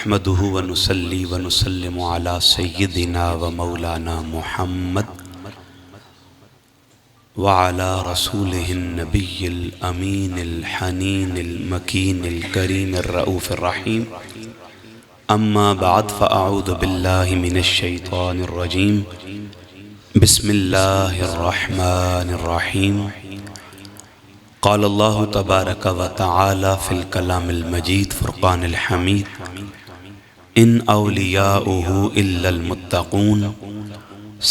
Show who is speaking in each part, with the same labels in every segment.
Speaker 1: نحمده ونصلي ونسلم على سيدنا ومولانا محمد وعلى رسوله النبي الأمين الحنين المكين الكريم الرؤوف الرحيم أما بعد فأعوذ بالله من الشيطان الرجيم بسم الله الرحمن الرحيم قال الله تبارك وتعالى في الكلام المجيد فرقان الحميد ان اولیاؤہ الا المتقون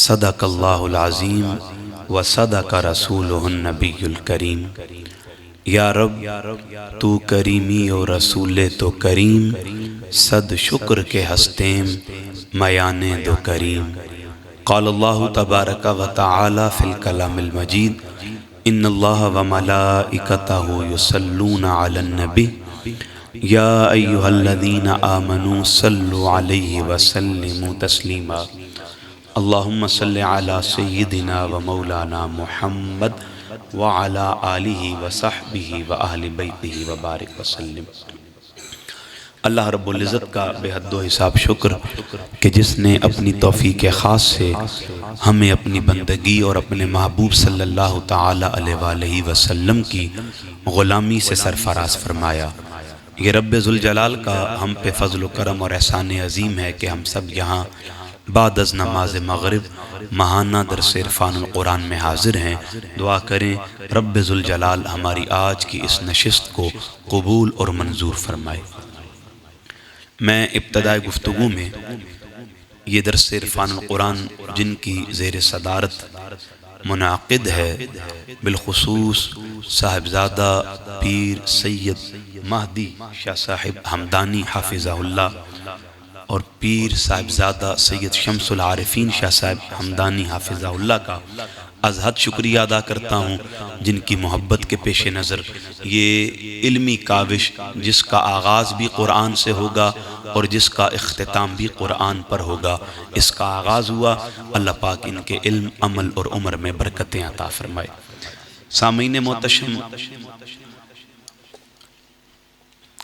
Speaker 1: صدق اللہ العظیم وصدق رسولہ النبی الکریم۔ یا رب تو کریمی و رسول تو کریم، صد شکر کے ہستیم میانے دو کریم۔ قال اللہ تبارک و تعالی فی الکلام المجید ان اللہ وملائکتہ یصلون علی النبی یا ایہا الذین آمنوا صلوا علیہ وسلموا تسلیما۔ اللہم صلی علی سیدنا و مولانا محمد وعلی آلہ وصحبہ وآل بیتہ وبارک وسلم۔ اللہ رب العزت کا بے حد و حساب شکر کہ جس نے اپنی توفیق خاص سے ہمیں اپنی بندگی اور اپنے محبوب صلی اللہ تعالی علیہ وآلہ وسلم کی غلامی سے سرفراز فرمایا۔ یہ رب ذوالجلال کا ہم پہ فضل و کرم اور احسان عظیم ہے کہ ہم سب یہاں بعد از نماز مغرب ماہانہ درس عرفان القرآن میں حاضر ہیں۔ دعا کریں رب ذوالجلال ہماری آج کی اس نشست کو قبول اور منظور فرمائے۔ میں ابتدائی گفتگو میں یہ درس عرفان القرآن جن کی زیر صدارت منعقد ہے، بالخصوص صاحبزادہ پیر سید مہدی شاہ صاحب ہمدانی حافظہ اللہ اور پیر صاحبزادہ سید شمس العارفین شاہ صاحب ہمدانی حافظہ اللہ کا از حد شکریہ ادا کرتا ہوں، جن کی محبت کے پیش نظر یہ علمی کاوش جس کا آغاز بھی قرآن سے ہوگا اور جس کا اختتام بھی قرآن پر ہوگا، اس کا آغاز ہوا۔ اللہ پاک ان کے علم، عمل اور عمر میں برکتیں عطا فرمائے۔ سامعین محتشم،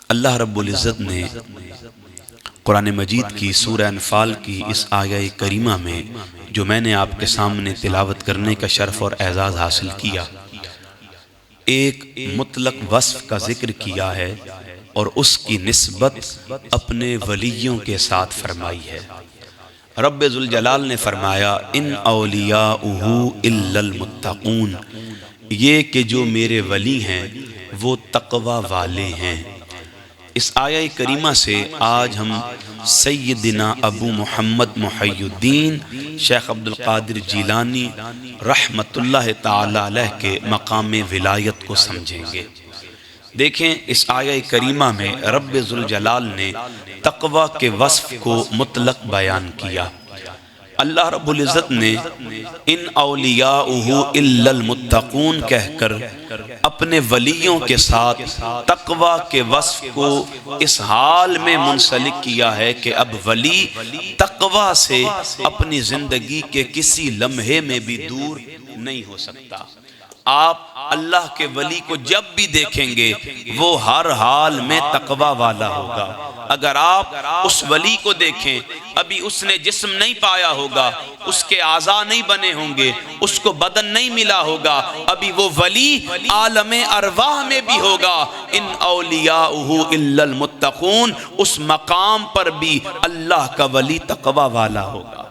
Speaker 1: اللہ رب العزت نے قرآن مجید کی سورہ انفال کی اس آیہ کریمہ میں جو میں نے آپ کے سامنے تلاوت کرنے کا شرف اور اعزاز حاصل کیا، ایک مطلق وصف کا ذکر کیا ہے اور اس کی نسبت اپنے ولیوں کے ساتھ فرمائی ہے۔ رب ذوالجلال نے فرمایا ان اولیاؤہ الا المتقون، یہ کہ جو میرے ولی ہیں وہ تقوی والے ہیں۔ اس آیہ کریمہ سے آج ہم سیدنا ابو محمد محی الدین شیخ عبدالقادر جیلانی رحمت اللہ تعالی علیہ کے مقام ولایت کو سمجھیں گے۔ دیکھیں اس آیہ کریمہ میں رب ذوالجلال نے تقوی کے وصف کو مطلق بیان کیا۔ اللہ رب العزت نے ان اولیاؤہ الا المتقون کہہ کر اپنے ولیوں کے ساتھ تقوی کے وصف کو اس حال میں منسلک کیا ہے کہ اب ولی تقوی سے اپنی زندگی کے کسی لمحے میں بھی دور نہیں ہو سکتا۔ آپ اللہ کے ولی کو جب بھی دیکھیں گے وہ ہر حال میں تقوی والا ہوگا۔ اگر آپ اس ولی کو دیکھیں، ابھی اس نے جسم نہیں پایا ہوگا، اس کے اعضاء نہیں بنے ہوں گے، اس کو بدن نہیں ملا ہوگا، ابھی وہ ولی عالم ارواح میں بھی ہوگا۔ ان اولیاؤہ الا المتقون، اس مقام پر بھی اللہ کا ولی تقوی والا ہوگا۔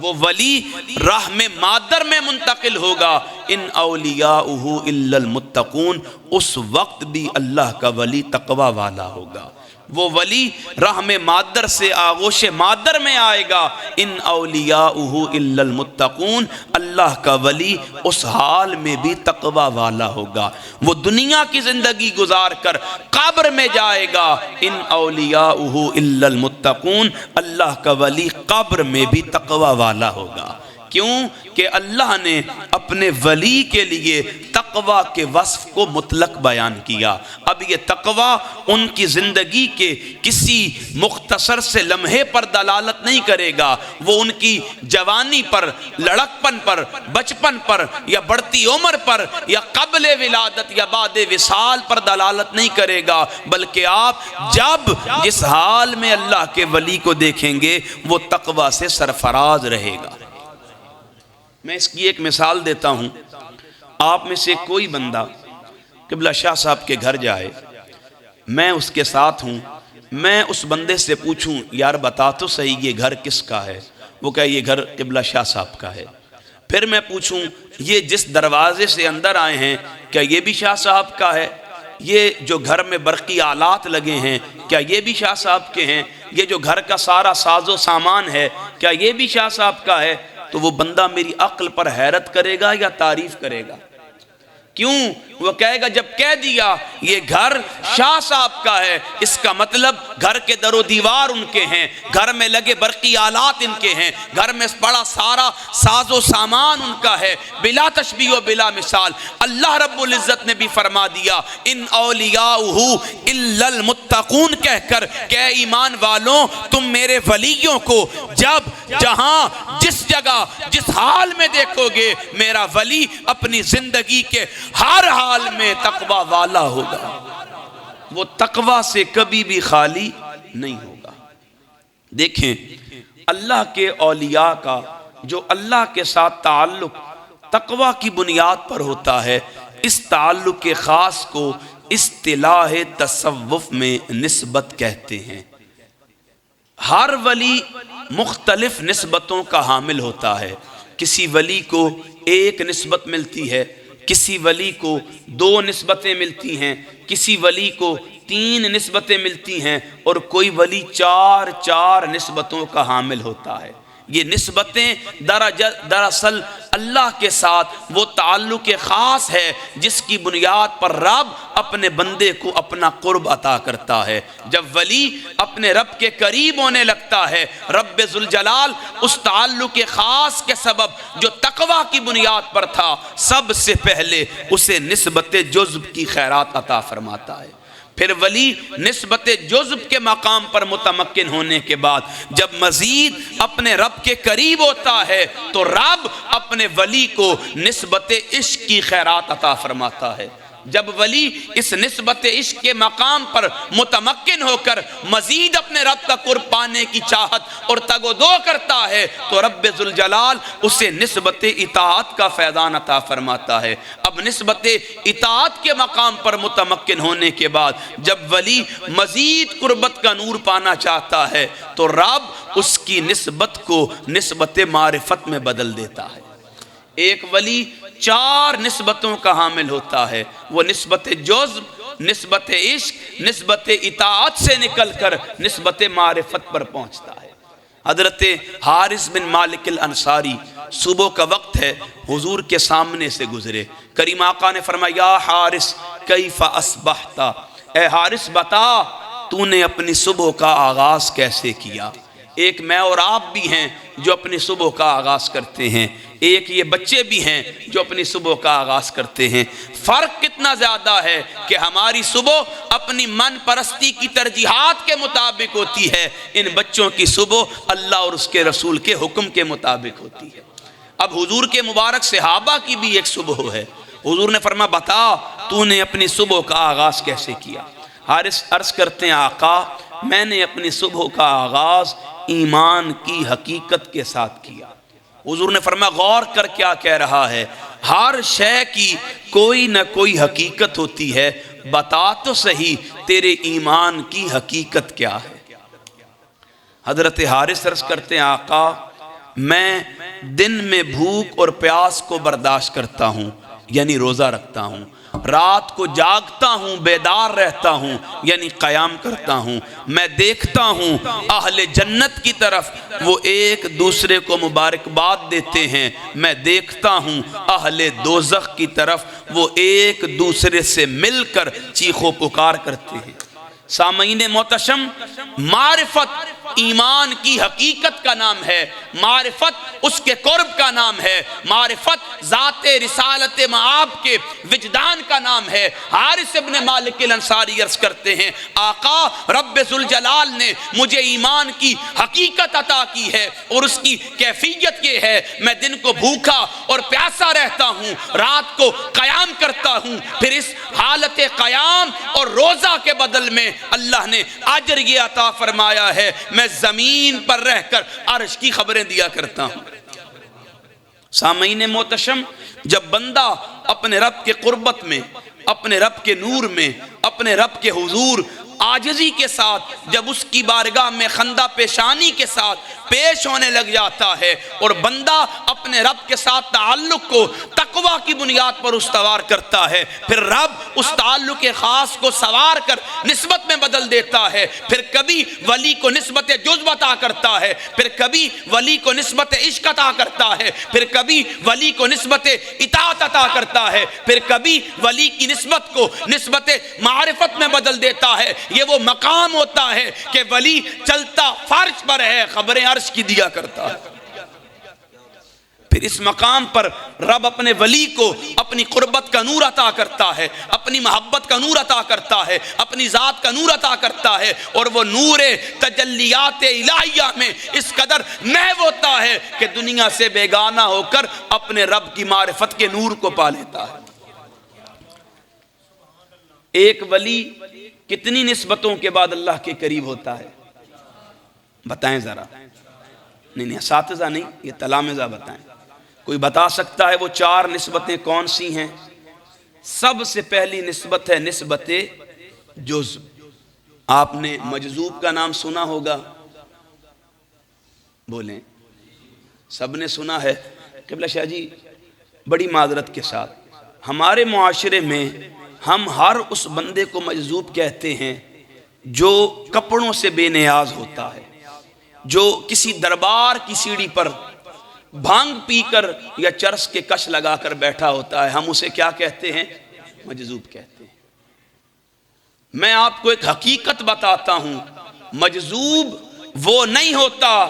Speaker 1: وہ ولی راہ میں مادر میں منتقل ہوگا۔ ان اولیاؤہ الا المتقون، اس وقت بھی اللہ کا ولی تقوی والا ہوگا۔ وہ ولی راہ میں مادر سے آغوش مادر میں آئے گا۔ ان اولیاؤہ الا المتقون، اللہ کا ولی اس حال میں بھی تقوی والا ہوگا۔ وہ دنیا کی زندگی گزار کر قبر میں جائے گا۔ ان اولیاؤہ الا المتقون، اللہ کا ولی قبر میں بھی تقوی والا ہوگا۔ کیوں کہ اللہ نے اپنے ولی کے لیے تقوی کے وصف کو مطلق بیان کیا۔ اب یہ تقوی ان کی زندگی کے کسی مختصر سے لمحے پر دلالت نہیں کرے گا، وہ ان کی جوانی پر، لڑکپن پر، بچپن پر، یا بڑھتی عمر پر، یا قبل ولادت یا بعد وصال پر دلالت نہیں کرے گا، بلکہ آپ جب جس حال میں اللہ کے ولی کو دیکھیں گے وہ تقوی سے سرفراز رہے گا۔ میں اس کی ایک مثال دیتا ہوں۔ آپ میں سے کوئی بندہ قبلہ شاہ صاحب کے گھر جائے، میں اس کے ساتھ ہوں، میں اس بندے سے پوچھوں یار بتا تو صحیح یہ گھر کس کا ہے؟ وہ کہے یہ گھر قبلہ شاہ صاحب کا ہے۔ پھر میں پوچھوں یہ جس دروازے سے اندر آئے ہیں کیا یہ بھی شاہ صاحب کا ہے؟ یہ جو گھر میں برقی آلات لگے ہیں کیا یہ بھی شاہ صاحب کے ہیں؟ یہ جو گھر کا سارا ساز و سامان ہے کیا یہ بھی شاہ صاحب کا ہے؟ تو وہ بندہ میری عقل پر حیرت کرے گا یا تعریف کرے گا؟ کیوں؟ وہ کہے گا جب کہہ دیا یہ گھر شاہ صاحب کا ہے، اس کا مطلب گھر کے در و دیوار ان کے ہیں، گھر میں لگے برقی آلات ان کے ہیں، گھر میں بڑا سارا ساز و سامان ان کا ہے، بلا تشبیہ و بلا مثال۔ اللہ رب العزت نے بھی فرما دیا ان اولیاؤہ الا المتقون کہہ کر کہ اے ایمان والوں تم میرے ولیوں کو جب جہاں جس جگہ جس حال میں دیکھو گے میرا ولی اپنی زندگی کے ہر حال میں تقوی والا ہوگا، وہ تقوی سے کبھی بھی خالی نہیں ہوگا۔ دیکھیں اللہ کے اولیاء کا جو اللہ کے ساتھ تعلق تقوی کی بنیاد پر ہوتا ہے، اس تعلق خاص کو اصطلاح تصوف میں نسبت کہتے ہیں۔ ہر ولی مختلف نسبتوں کا حامل ہوتا ہے، کسی ولی کو ایک نسبت ملتی ہے، کسی ولی کو 2 نسبتیں ملتی ہیں، کسی ولی کو 3 نسبتیں ملتی ہیں، اور کوئی ولی 4 نسبتوں کا حامل ہوتا ہے۔ یہ نسبتیں دراصل اللہ کے ساتھ وہ تعلق خاص ہے جس کی بنیاد پر رب اپنے بندے کو اپنا قرب عطا کرتا ہے۔ جب ولی اپنے رب کے قریب ہونے لگتا ہے، رب ذوالجلال اس تعلق خاص کے سبب جو تقوی کی بنیاد پر تھا سب سے پہلے اسے نسبت جزب کی خیرات عطا فرماتا ہے۔ پھر ولی نسبت جزب کے مقام پر متمکن ہونے کے بعد جب مزید اپنے رب کے قریب ہوتا ہے تو رب اپنے ولی کو نسبت عشق کی خیرات عطا فرماتا ہے۔ جب ولی اس نسبت عشق کے مقام پر متمکن ہو کر مزید اپنے رب کا قرب پانے کی چاہت اور تگ و دو کرتا ہے تو رب ذوالجلال اسے نسبت اطاعت کا فیضان عطا فرماتا ہے۔ اب نسبت اطاعت کے مقام پر متمکن ہونے کے بعد جب ولی مزید قربت کا نور پانا چاہتا ہے تو رب اس کی نسبت کو نسبت معرفت میں بدل دیتا ہے۔ ایک ولی 4 نسبتوں کا حامل ہوتا ہے، وہ نسبت جزب، نسبت عشق، نسبت اطاعت سے نکل کر نسبت معرفت پر پہنچتا ہے۔ حضرت حارث بن مالک الانصاری صبح کا وقت ہے، حضور کے سامنے سے گزرے، کریم آقا نے فرمایا یا حارث کیف اصبحت، اے حارث بتا تو نے اپنی صبح کا آغاز کیسے کیا؟ ایک میں اور آپ بھی ہیں جو اپنی صبح کا آغاز کرتے ہیں، ایک یہ بچے بھی ہیں جو اپنی صبح کا آغاز کرتے ہیں۔ فرق کتنا زیادہ ہے کہ ہماری صبح اپنی من پرستی کی ترجیحات کے مطابق ہوتی ہے، ان بچوں کی صبح اللہ اور اس کے رسول کے حکم کے مطابق ہوتی ہے۔ اب حضور کے مبارک صحابہ کی بھی ایک صبح ہے، حضور نے فرمایا بتا تو نے اپنی صبح کا آغاز کیسے کیا؟ حارث عرض کرتے ہیں آقا میں نے اپنی صبح کا آغاز ایمان کی حقیقت کے ساتھ کیا۔ حضور نے فرمایا غور کر کیا کہہ رہا ہے؟ ہر شے کی کوئی نہ کوئی حقیقت ہوتی ہے، بتا تو صحیح تیرے ایمان کی حقیقت کیا ہے؟ حضرت حارث عرض کرتے ہیں آقا میں دن میں بھوک اور پیاس کو برداشت کرتا ہوں یعنی روزہ رکھتا ہوں، رات کو جاگتا ہوں بیدار رہتا ہوں یعنی قیام کرتا ہوں، میں دیکھتا ہوں اہل جنت کی طرف وہ ایک دوسرے کو مبارکباد دیتے ہیں، میں دیکھتا ہوں اہل دوزخ کی طرف وہ ایک دوسرے سے مل کر چیخ و پکار کرتے ہیں۔ سامعین محتشم، معرفت ایمان کی حقیقت کا نام ہے، معرفت اس کے قرب کا نام ہے، معرفت ذات رسالت معاب کے وجدان کا نام ہے۔ حارث ابن مالک الانصاری عرض کرتے ہیں آقا رب ذوالجلال نے مجھے ایمان کی حقیقت عطا کی ہے، اور اس کی کیفیت یہ ہے میں دن کو بھوکا اور پیاسا رہتا ہوں، رات کو قیام کرتا ہوں، پھر اس حالت قیام اور روزہ کے بدل میں اللہ نے اجر یہ عطا فرمایا ہے میں زمین پر رہ کر عرش کی خبریں دیا کرتا ہوں۔ سامعین محتشم، جب بندہ اپنے رب کے قربت میں، اپنے رب کے نور میں، اپنے رب کے حضور عاجزی کے ساتھ جب اس کی بارگاہ میں خندہ پیشانی کے ساتھ پیش ہونے لگ جاتا ہے، اور بندہ اپنے رب کے ساتھ تعلق کو تقوی کی بنیاد پر استوار کرتا ہے، پھر رب اس تعلق خاص کو سوار کر نسبت میں بدل دیتا ہے، پھر کبھی ولی کو نسبت جزو عطا کرتا ہے، پھر کبھی ولی کو نسبت عشق عطا کرتا ہے، پھر کبھی ولی کو نسبت اطاعت عطا کرتا ہے، پھر کبھی ولی کی نسبت کو نسبت معرفت میں بدل دیتا ہے۔ یہ وہ مقام ہوتا ہے کہ ولی چلتا فرش پر ہے، خبریں عرش کی دیا کرتا ہے۔ پھر اس مقام پر رب اپنے ولی کو اپنی قربت کا نور عطا کرتا ہے، اپنی محبت کا نور عطا کرتا ہے، اپنی ذات کا نور عطا کرتا ہے، اور وہ نور تجلیات الہیہ میں اس قدر محو ہوتا ہے کہ دنیا سے بیگانہ ہو کر اپنے رب کی معرفت کے نور کو پا لیتا ہے۔ ایک ولی کتنی نسبتوں کے بعد اللہ کے قریب ہوتا ہے؟ بتائیں ذرا۔ نہیں اساتذہ نہیں، یہ تلامذہ بتائیں۔ کوئی بتا سکتا ہے وہ 4 نسبتیں کون سی ہیں؟ سب سے پہلی نسبت ہے نسبت جزو۔ آپ نے مجذوب کا نام سنا ہوگا، بولیں، سب نے سنا ہے۔ قبلہ شاہ جی بڑی معذرت کے ساتھ ہمارے معاشرے میں ہم ہر اس بندے کو مجذوب کہتے ہیں جو کپڑوں سے بے نیاز ہوتا ہے، جو کسی دربار کی سیڑھی پر بھانگ پی کر یا چرس کے کش لگا کر بیٹھا ہوتا ہے، ہم اسے کیا کہتے ہیں؟ مجذوب کہتے ہیں۔ میں آپ کو ایک حقیقت بتاتا ہوں، مجذوب وہ نہیں ہوتا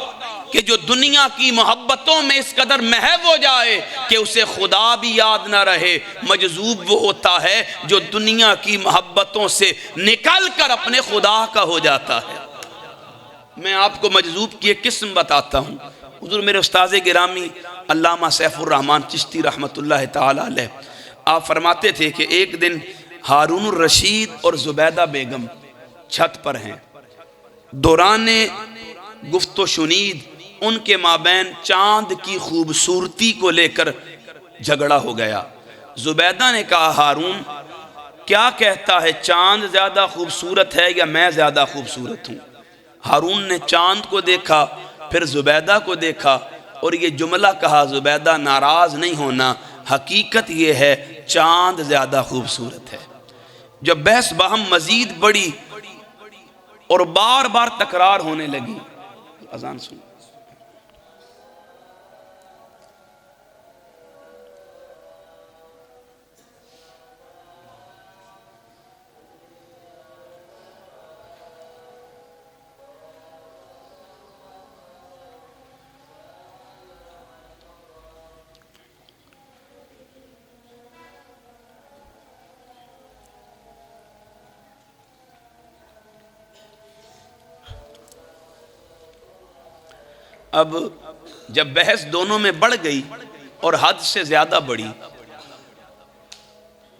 Speaker 1: کہ جو دنیا کی محبتوں میں اس قدر محو ہو جائے کہ اسے خدا بھی یاد نہ رہے۔ مجذوب وہ ہوتا ہے جو دنیا کی محبتوں سے نکل کر اپنے خدا کا ہو جاتا ہے۔ میں آپ کو مجذوب کی ایک قسم بتاتا ہوں۔ حضور میرے استاذ گرامی علامہ سیف الرحمن چشتی رحمۃ اللہ تعالی علیہ، آپ فرماتے تھے کہ ایک دن ہارون الرشید اور زبیدہ بیگم چھت پر ہیں، دوران گفت و شنید ان کے مابین چاند کی خوبصورتی کو لے کر جھگڑا ہو گیا۔ زبیدہ نے کہا ہارون کیا کہتا ہے، چاند زیادہ خوبصورت ہے یا میں زیادہ خوبصورت ہوں؟ ہارون نے چاند کو دیکھا، پھر زبیدہ کو دیکھا اور یہ جملہ کہا زبیدہ ناراض نہیں ہونا، حقیقت یہ ہے چاند زیادہ خوبصورت ہے۔ جب بحث باہم مزید بڑی اور بار بار تکرار ہونے لگی، اذان سن، اب جب بحث دونوں میں بڑھ گئی اور حد سے زیادہ بڑھی،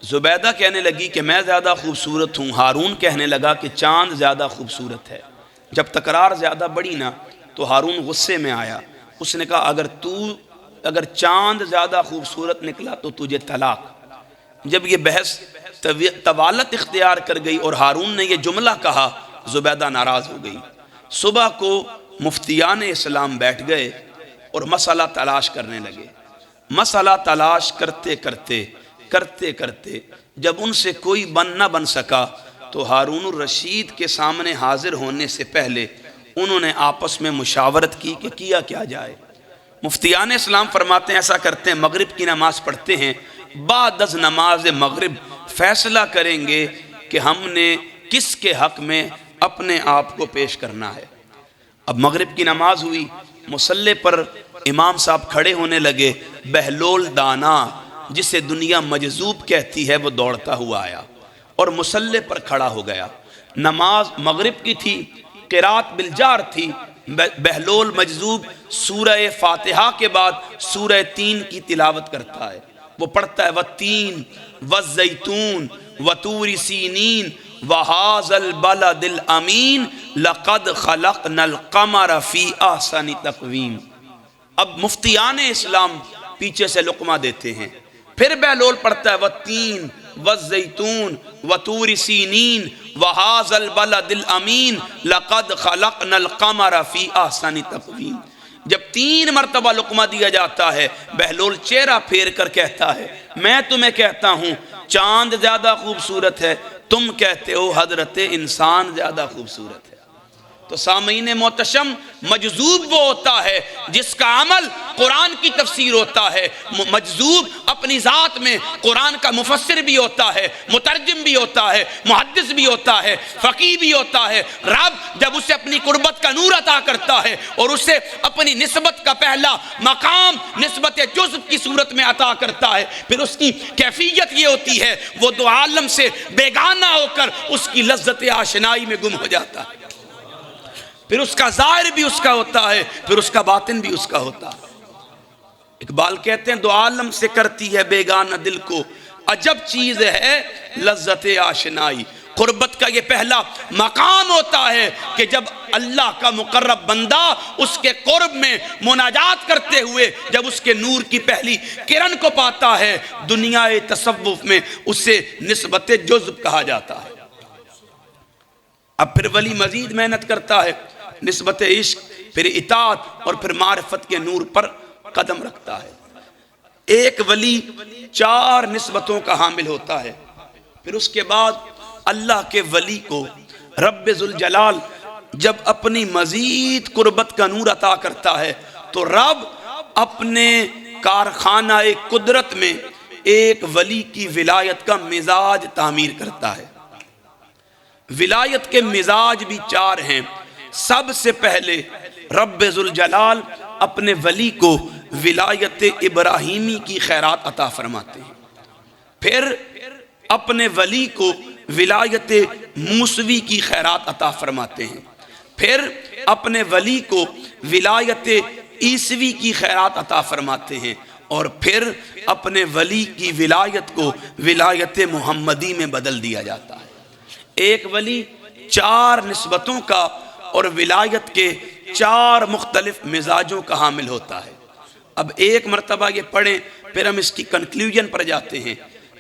Speaker 1: زبیدہ کہنے لگی کہ میں زیادہ خوبصورت ہوں، ہارون کہنے لگا کہ چاند زیادہ خوبصورت ہے۔ جب تکرار زیادہ بڑھی نا تو ہارون غصے میں آیا، اس نے کہا اگر چاند زیادہ خوبصورت نکلا تو تجھے طلاق۔ جب یہ بحث طوالت اختیار کر گئی اور ہارون نے یہ جملہ کہا، زبیدہ ناراض ہو گئی۔ صبح کو مفتیان اسلام بیٹھ گئے اور مسئلہ تلاش کرنے لگے۔ مسئلہ تلاش کرتے کرتے جب ان سے کوئی نہ بن سکا تو ہارون الرشید کے سامنے حاضر ہونے سے پہلے انہوں نے آپس میں مشاورت کی کہ کیا کیا جائے۔ مفتیان اسلام فرماتے ہیں ایسا کرتے ہیں، مغرب کی نماز پڑھتے ہیں، بعد از نماز مغرب فیصلہ کریں گے کہ ہم نے کس کے حق میں اپنے آپ کو پیش کرنا ہے۔ اب مغرب کی نماز ہوئی، مصلی پر امام صاحب کھڑے ہونے لگے، بہلول دانا جسے دنیا مجذوب کہتی ہے وہ دوڑتا ہوا آیا اور مصلی پر کھڑا ہو گیا۔ نماز مغرب کی تھی، قرات بالجار تھی۔ بہلول مجذوب سورہ فاتحہ کے بعد سورہ 3 کی تلاوت کرتا ہے۔ وہ پڑھتا ہے وَالتین وَالزَّیتُون وَطُورِ سِینِین وَهَٰذَا الْبَلَدِ الْأَمِینِ لَقَدْ خَلَقْنَا الْقَمَرَ فِی أَحْسَنِ تَقْوِیمٍ۔ اب مفتیان اسلام پیچھے سے لقمہ دیتے ہیں۔ پھر بہلول پڑھتا ہے وَالتین وَالزَّیتُون وَطُورِ سِینِین وَهَٰذَا الْبَلَدِ الْأَمِینِ لَقَدْ خَلَقْنَا الْقَمَرَ فِی أَحْسَنِ تَقْوِیمٍ۔ جب 3 مرتبہ لقمہ دیا جاتا ہے، بہلول چہرہ پھیر کر کہتا ہے میں تمہیں کہتا ہوں چاند زیادہ خوبصورت ہے، تم کہتے ہو حضرت انسان زیادہ خوبصورت ہے۔ تو سامعین محتشم، مجذوب وہ ہوتا ہے جس کا عمل قرآن کی تفسیر ہوتا ہے۔ مجذوب اپنی ذات میں قرآن کا مفسر بھی ہوتا ہے، مترجم بھی ہوتا ہے، محدث بھی ہوتا ہے، فقیہ بھی ہوتا ہے۔ رب جب اسے اپنی قربت کا نور عطا کرتا ہے اور اسے اپنی نسبت کا پہلا مقام نسبت جزو کی صورت میں عطا کرتا ہے، پھر اس کی کیفیت یہ ہوتی ہے وہ دو عالم سے بیگانہ ہو کر اس کی لذت آشنائی میں گم ہو جاتا ہے۔ پھر اس کا ظاہر بھی اس کا ہوتا ہے، پھر اس کا باطن بھی اس کا ہوتا ہے۔ اقبال کہتے ہیں دو عالم سے کرتی ہے بیگانہ دل کو، عجب چیز ہے لذت آشنائی۔ قربت کا یہ پہلا مقام ہوتا ہے کہ جب اللہ کا مقرب بندہ اس کے قرب میں مناجات کرتے ہوئے جب اس کے نور کی پہلی کرن کو پاتا ہے، دنیا تصوف میں اسے نسبت جزب کہا جاتا ہے۔ اب پھر ولی مزید محنت کرتا ہے، نسبت عشق، پھر اطاعت اور پھر معرفت کے نور پر قدم رکھتا ہے۔ ایک ولی 4 نسبتوں کا حامل ہوتا ہے۔ پھر اس کے بعد اللہ کے ولی کو رب ذوالجلال جب اپنی مزید قربت کا نور عطا کرتا ہے تو رب اپنے کارخانہ قدرت میں ایک ولی کی ولایت کا مزاج تعمیر کرتا ہے۔ ولایت کے مزاج بھی 4 ہیں۔ سب سے پہلے رب ذوالجلال اپنے ولی کو ولایت ابراہیمی کی خیرات عطا فرماتے ہیں، پھر اپنے ولی کو ولایت موسوی کی خیرات عطا فرماتے ہیں، پھر اپنے ولی کو ولایت عیسوی کی خیرات عطا فرماتے ہیں، اور پھر اپنے ولی کی ولایت کو ولایت محمدی میں بدل دیا جاتا ہے۔ ایک ولی 4 نسبتوں کا اور ولایت کے 4 مختلف مزاجوں کا حامل ہوتا ہے۔ اب ایک مرتبہ یہ پڑھیں پھر ہم اس کی کنکلیوژن پر جاتے ہیں۔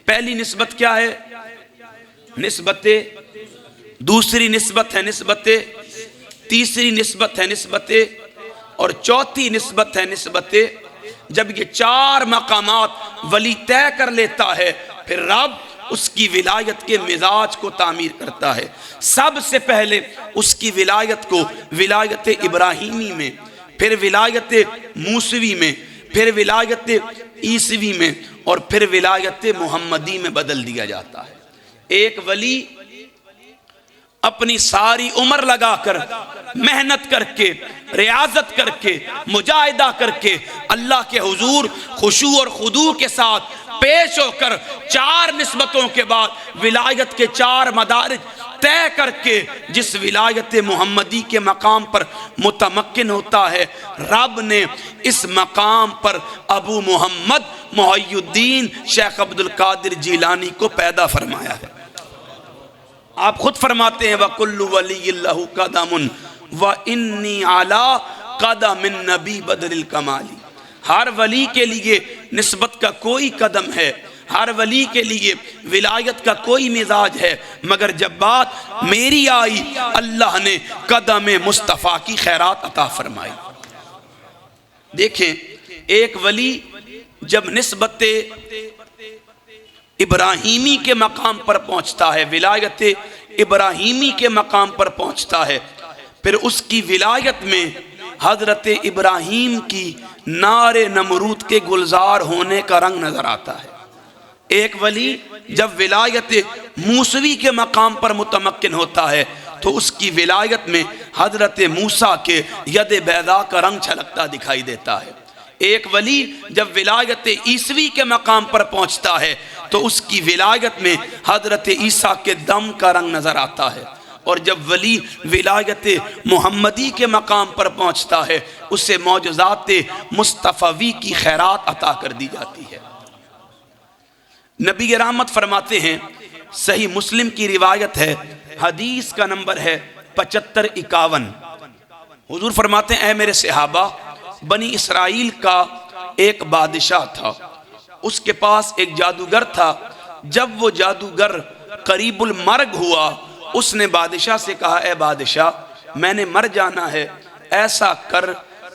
Speaker 1: پہلی نسبت کیا ہے؟ نسبت، دوسری نسبت ہے نسبت، تیسری نسبت ہے نسبت، اور چوتھی نسبت ہے نسبت۔ جب یہ 4 مقامات ولی طے کر لیتا ہے پھر رب اس کی ولایت کے مزاج کو تعمیر کرتا ہے۔ سب سے پہلے اس کی ولایت کو ولایت ابراہیمی میں، پھر ولایت موسوی میں، پھر ولایت عیسوی میں، اور پھر ولایت محمدی میں بدل دیا جاتا ہے۔ ایک ولی اپنی ساری عمر لگا کر، محنت کر کے، ریاضت کر کے، مجاہدہ کر کے اللہ کے حضور خشوع اور خضوع کے ساتھ پیش ہو کر 4 نسبتوں کے بعد ولایت کے 4 مدارج طے کر کے جس ولایت محمدی کے مقام پر متمکن ہوتا ہے، رب نے اس مقام پر ابو محمد محی الدین شیخ عبدالقادر جیلانی کو پیدا فرمایا ہے۔ آپ خود فرماتے ہیں وَكُلُّ وَلِيٍّ لَهُ قَدَمٌ وَإِنِّي عَلَىٰ قَدَمِ النَّبِي بَدْرِ الْكَمَالِ۔ ہر ولی کے لیے نسبت کا کوئی قدم ہے، ہر ولی کے لیے ولایت کا کوئی مزاج ہے، مگر جب بات میری آئی اللہ نے قدم مصطفیٰ کی خیرات عطا فرمائی۔ دیکھیں ایک ولی جب نسبت ابراہیمی کے مقام پر پہنچتا ہے، ولایت ابراہیمی کے مقام پر پہنچتا ہے، پھر اس کی ولایت میں حضرت ابراہیم کی نار نمرود کے گلزار ہونے کا رنگ نظر آتا ہے۔ ایک ولی جب ولایت موسوی کے مقام پر متمکن ہوتا ہے تو اس کی ولایت میں حضرت موسیٰ کے ید بیضا کا رنگ چھلکتا دکھائی دیتا ہے۔ ایک ولی جب ولایت عیسوی کے مقام پر پہنچتا ہے تو اس کی ولایت میں حضرت عیسیٰ کے دم کا رنگ نظر آتا ہے، اور جب ولی ولایت محمدی کے مقام پر پہنچتا ہے اسے معجزات مصطفی کی خیرات عطا کر دی جاتی ہے۔ نبی رحمت فرماتے ہیں، صحیح مسلم کی روایت ہے، حدیث کا نمبر ہے 7551، حضور فرماتے ہیں اے میرے صحابہ، بنی اسرائیل کا ایک بادشاہ تھا، اس کے پاس ایک جادوگر تھا۔ جب وہ جادوگر قریب المرگ ہوا، اس نے بادشاہ سے کہا اے بادشاہ میں نے مر جانا ہے، ایسا کر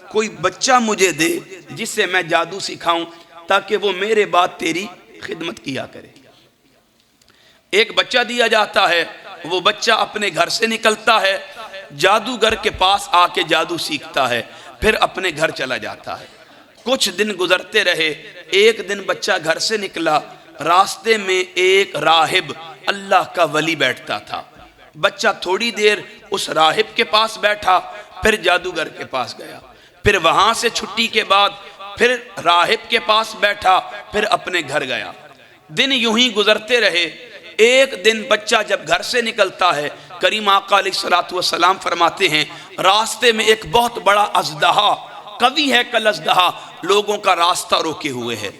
Speaker 1: کوئی بچہ مجھے دے جس سے میں جادو سکھاؤں تاکہ وہ میرے بعد تیری خدمت کیا کرے۔ ایک بچہ دیا جاتا ہے، وہ بچہ اپنے گھر سے نکلتا ہے، جادوگر کے پاس آ کے جادو سیکھتا ہے، پھر اپنے گھر چلا جاتا ہے۔ کچھ دن گزرتے رہے، ایک دن بچہ گھر سے نکلا، راستے میں ایک راہب اللہ کا ولی بیٹھتا تھا۔ بچہ تھوڑی دیر اس راہب کے پاس بیٹھا، پھر جادوگر کے پاس گیا، پھر وہاں سے چھٹی کے بعد پھر راہب کے پاس بیٹھا، پھر اپنے گھر گیا۔ دن یوں ہی گزرتے رہے۔ ایک دن بچہ جب گھر سے نکلتا ہے، کریم آقا علیہ السلام فرماتے ہیں راستے میں ایک بہت بڑا اژدہا، قوی ہے کل اژدہا، لوگوں کا راستہ روکے ہوئے ہے۔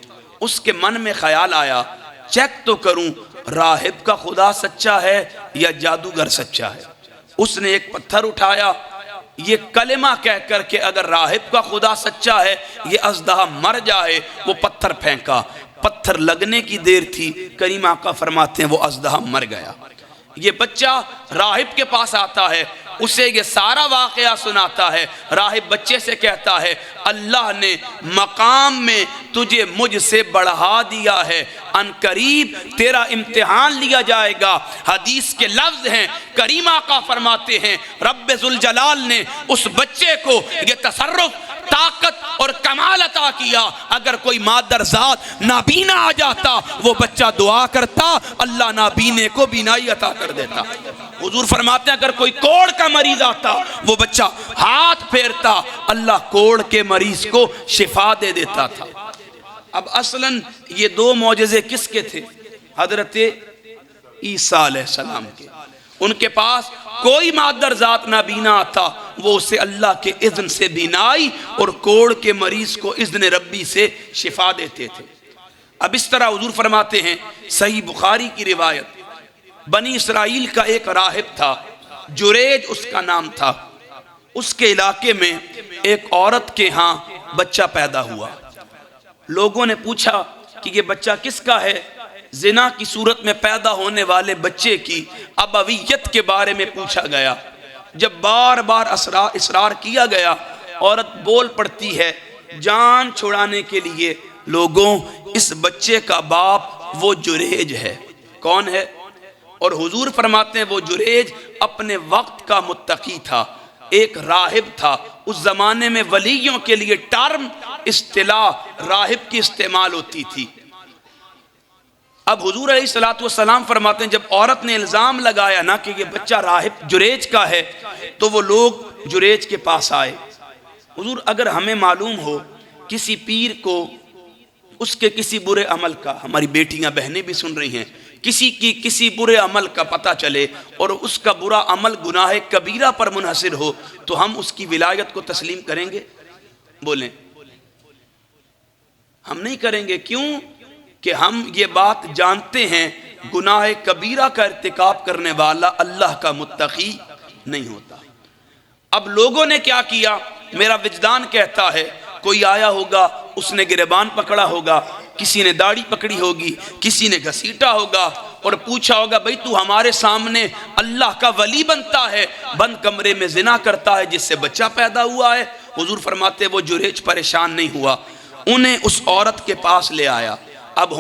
Speaker 1: اس کے من میں خیال آیا چیک تو کروں راہب کا خدا سچا ہے یا جادوگر سچا ہے۔ اس نے ایک پتھر اٹھایا، یہ کلمہ کہہ کر کہ اگر راہب کا خدا سچا ہے یہ اژدہا مر جائے، وہ پتھر پھینکا۔ پتھر لگنے کی دیر تھی، کریم آقا فرماتے ہیں وہ اژدہا مر گیا۔ یہ بچہ راہب کے پاس آتا ہے، اسے یہ سارا واقعہ سناتا ہے۔ راہب بچے سے کہتا ہے اللہ نے مقام میں تجھے مجھ سے بڑھا دیا ہے، ان قریب تیرا امتحان لیا جائے گا۔ حدیث کے لفظ ہیں، کریم آقا فرماتے ہیں رب ذوالجلال نے اس بچے کو یہ تصرف، طاقت اور کمال عطا کیا، اگر کوئی مادر ذات نابینا آ جاتا وہ بچہ دعا کرتا اللہ نابینے کو بینائی عطا کر دیتا۔ حضور فرماتے ہیں اگر کوئی کوڑ کا مریض آتا وہ بچہ ہاتھ پھیرتا اللہ کوڑ کے مریض کو شفا دے دیتا تھا۔ اب اصلاً یہ دو معجزے کس کے تھے؟ حضرت عیسیٰ علیہ السلام کے۔ ان کے پاس کوئی مادر ذات نابینا آتا وہ اسے اللہ کے اذن سے بینائی اور کوڑ کے مریض کو اذن ربی سے شفا دیتے تھے۔ اب اس طرح حضور فرماتے ہیں، صحیح بخاری کی روایت، بنی اسرائیل کا ایک راہب تھا، جریج اس کا نام تھا۔ اس کے علاقے میں ایک عورت کے ہاں بچہ پیدا ہوا۔ لوگوں نے پوچھا کہ یہ بچہ کس کا ہے؟ زنا کی صورت میں پیدا ہونے والے بچے کی ابویت کے بارے میں پوچھا گیا۔ جب بار بار اصرار کیا گیا، عورت بول پڑتی ہے جان چھڑانے کے لیے لوگوں اس بچے کا باپ وہ جریج ہے۔ کون ہے؟ اور حضور فرماتے ہیں وہ جریج اپنے وقت کا متقی تھا، ایک راہب تھا۔ اس زمانے میں ولیوں کے لیے ٹرم اصطلاح راہب کی استعمال ہوتی تھی۔ اب حضور علیہ السلام فرماتے ہیں جب عورت نے الزام لگایا نا کہ یہ بچہ راہب جریج کا ہے تو وہ لوگ جریج کے پاس آئے۔ حضور اگر ہمیں معلوم ہو کسی پیر کو اس کے کسی برے عمل کا، ہماری بیٹیاں بہنیں بھی سن رہی ہیں، کسی برے عمل کا پتہ چلے اور اس کا برا عمل گناہ کبیرہ پر منحصر ہو تو ہم اس کی ولایت کو تسلیم کریں گے؟ بولیں ہم نہیں کریں گے۔ کیوں؟ کہ ہم یہ بات جانتے ہیں گناہ کبیرہ کا ارتکاب کرنے والا اللہ کا متقی نہیں ہوتا۔ اب لوگوں نے کیا کیا؟ میرا وجدان کہتا ہے کوئی آیا ہوگا، اس نے گریبان پکڑا ہوگا، کسی نے داڑھی پکڑی ہوگی، کسی نے گھسیٹا ہوگا اور پوچھا ہوگا بھئی تو ہمارے سامنے اللہ کا ولی بنتا ہے، بند کمرے میں زنا کرتا ہے جس سے بچہ پیدا ہوا ہے۔ حضور فرماتے وہ جریج پریشان نہیں ہوا، انہیں اس عورت کے پاس لے آیا۔ اب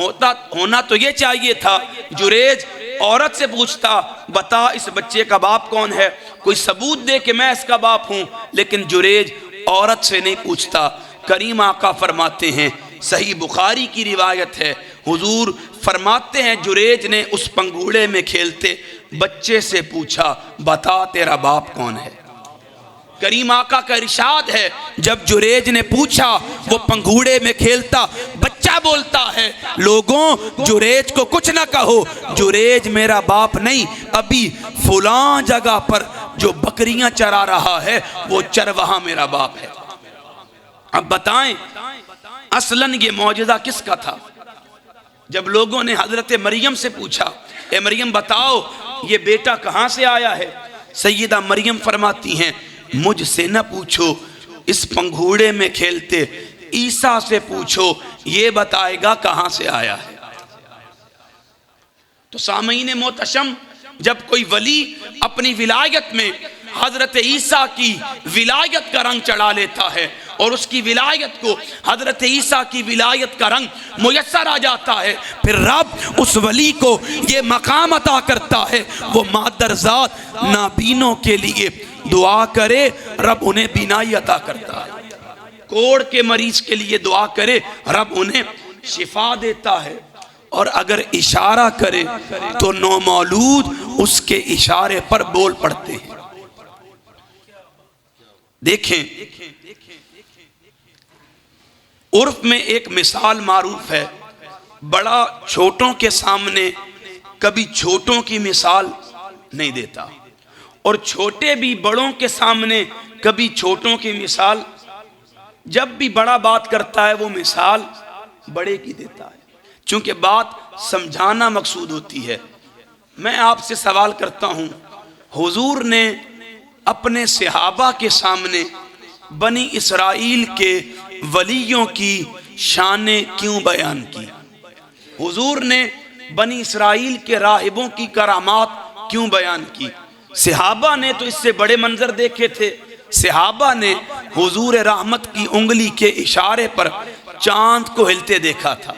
Speaker 1: ہونا تو یہ چاہیے تھا جریج عورت سے پوچھتا بتا اس بچے کا باپ کون ہے، کوئی ثبوت دے کہ میں اس کا باپ ہوں، لیکن جریج عورت سے نہیں پوچھتا۔ کریم آقا فرماتے ہیں، صحیح بخاری کی روایت ہے، حضور فرماتے ہیں جریج نے اس پنگوڑے میں کھیلتے بچے سے پوچھا بتا تیرا باپ کون ہے۔ کریم آقا کا ارشاد ہے، جب جریج نے پوچھا، وہ پنگھوڑے میں کھیلتا بچہ بولتا ہے، لوگوں جریج کو کچھ نہ کہو، جریج میرا باپ نہیں، ابھی فلاں جگہ پر جو بکریاں چرا رہا ہے وہ چرواہا میرا باپ ہے۔ اب بتائیں اصلاً یہ معجزہ کس کا تھا؟ جب لوگوں نے حضرت مریم سے پوچھا، اے مریم بتاؤ یہ بیٹا کہاں سے آیا ہے؟ سیدہ مریم فرماتی ہیں، مجھ سے نہ پوچھو، اس پنگھوڑے میں کھیلتے عیسیٰ سے پوچھو، یہ بتائے گا کہاں سے آیا ہے۔ تو سامعین محتشم، جب کوئی ولی اپنی ولایت میں حضرت عیسیٰ کی ولایت کا رنگ چڑھا لیتا ہے اور اس کی ولایت کو حضرت عیسیٰ کی ولایت کا رنگ میسر آ جاتا ہے، پھر رب اس ولی کو یہ مقام عطا کرتا ہے، وہ مادر ذات نابینوں کے لیے دعا کرے رب انہیں بینائی عطا کرتا ہے، کوڑ کے مریض کے لیے دعا کرے رب انہیں شفا دیتا ہے، اور اگر اشارہ کرے تو نومولود اس کے اشارے پر بول پڑتے ہیں۔ دیکھیں عرف میں ایک مثال معروف ہے، بڑا چھوٹوں کے سامنے کبھی چھوٹوں کی مثال نہیں دیتا، اور چھوٹے بھی بڑوں کے سامنے کبھی چھوٹوں کی مثال، جب بھی بڑا بات کرتا ہے وہ مثال بڑے کی دیتا ہے، چونکہ بات سمجھانا مقصود ہوتی ہے۔ میں آپ سے سوال کرتا ہوں، حضور نے اپنے صحابہ کے سامنے بنی اسرائیل کے ولیوں کی شانیں کیوں بیان کی؟ حضور نے بنی اسرائیل کے راہبوں کی کرامات کیوں بیان کی؟ صحابہ نے تو اس سے بڑے منظر دیکھے تھے، صحابہ نے حضور رحمت کی انگلی کے اشارے پر چاند کو ہلتے دیکھا تھا،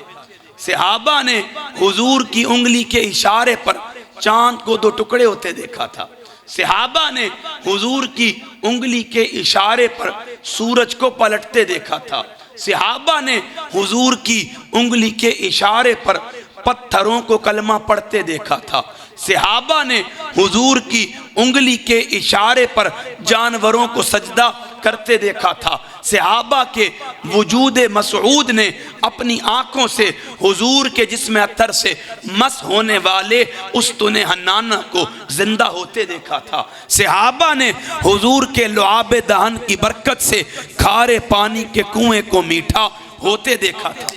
Speaker 1: صحابہ نے حضور کی انگلی کے اشارے پر چاند کو دو ٹکڑے ہوتے دیکھا تھا، صحابہ نے حضور کی انگلی کے اشارے پر سورج کو پلٹتے دیکھا تھا، صحابہ نے حضور کی انگلی کے اشارے پر پتھروں کو کلمہ پڑھتے دیکھا تھا، صحابہ نے حضور کی انگلی کے اشارے پر جانوروں کو سجدہ کرتے دیکھا تھا، صحابہ کے وجود مسعود نے اپنی آنکھوں سے حضور کے جسم اطہر سے مس ہونے والے استن حنانہ کو زندہ ہوتے دیکھا تھا، صحابہ نے حضور کے لعاب دہن کی برکت سے کھارے پانی کے کنویں کو میٹھا ہوتے دیکھا تھا،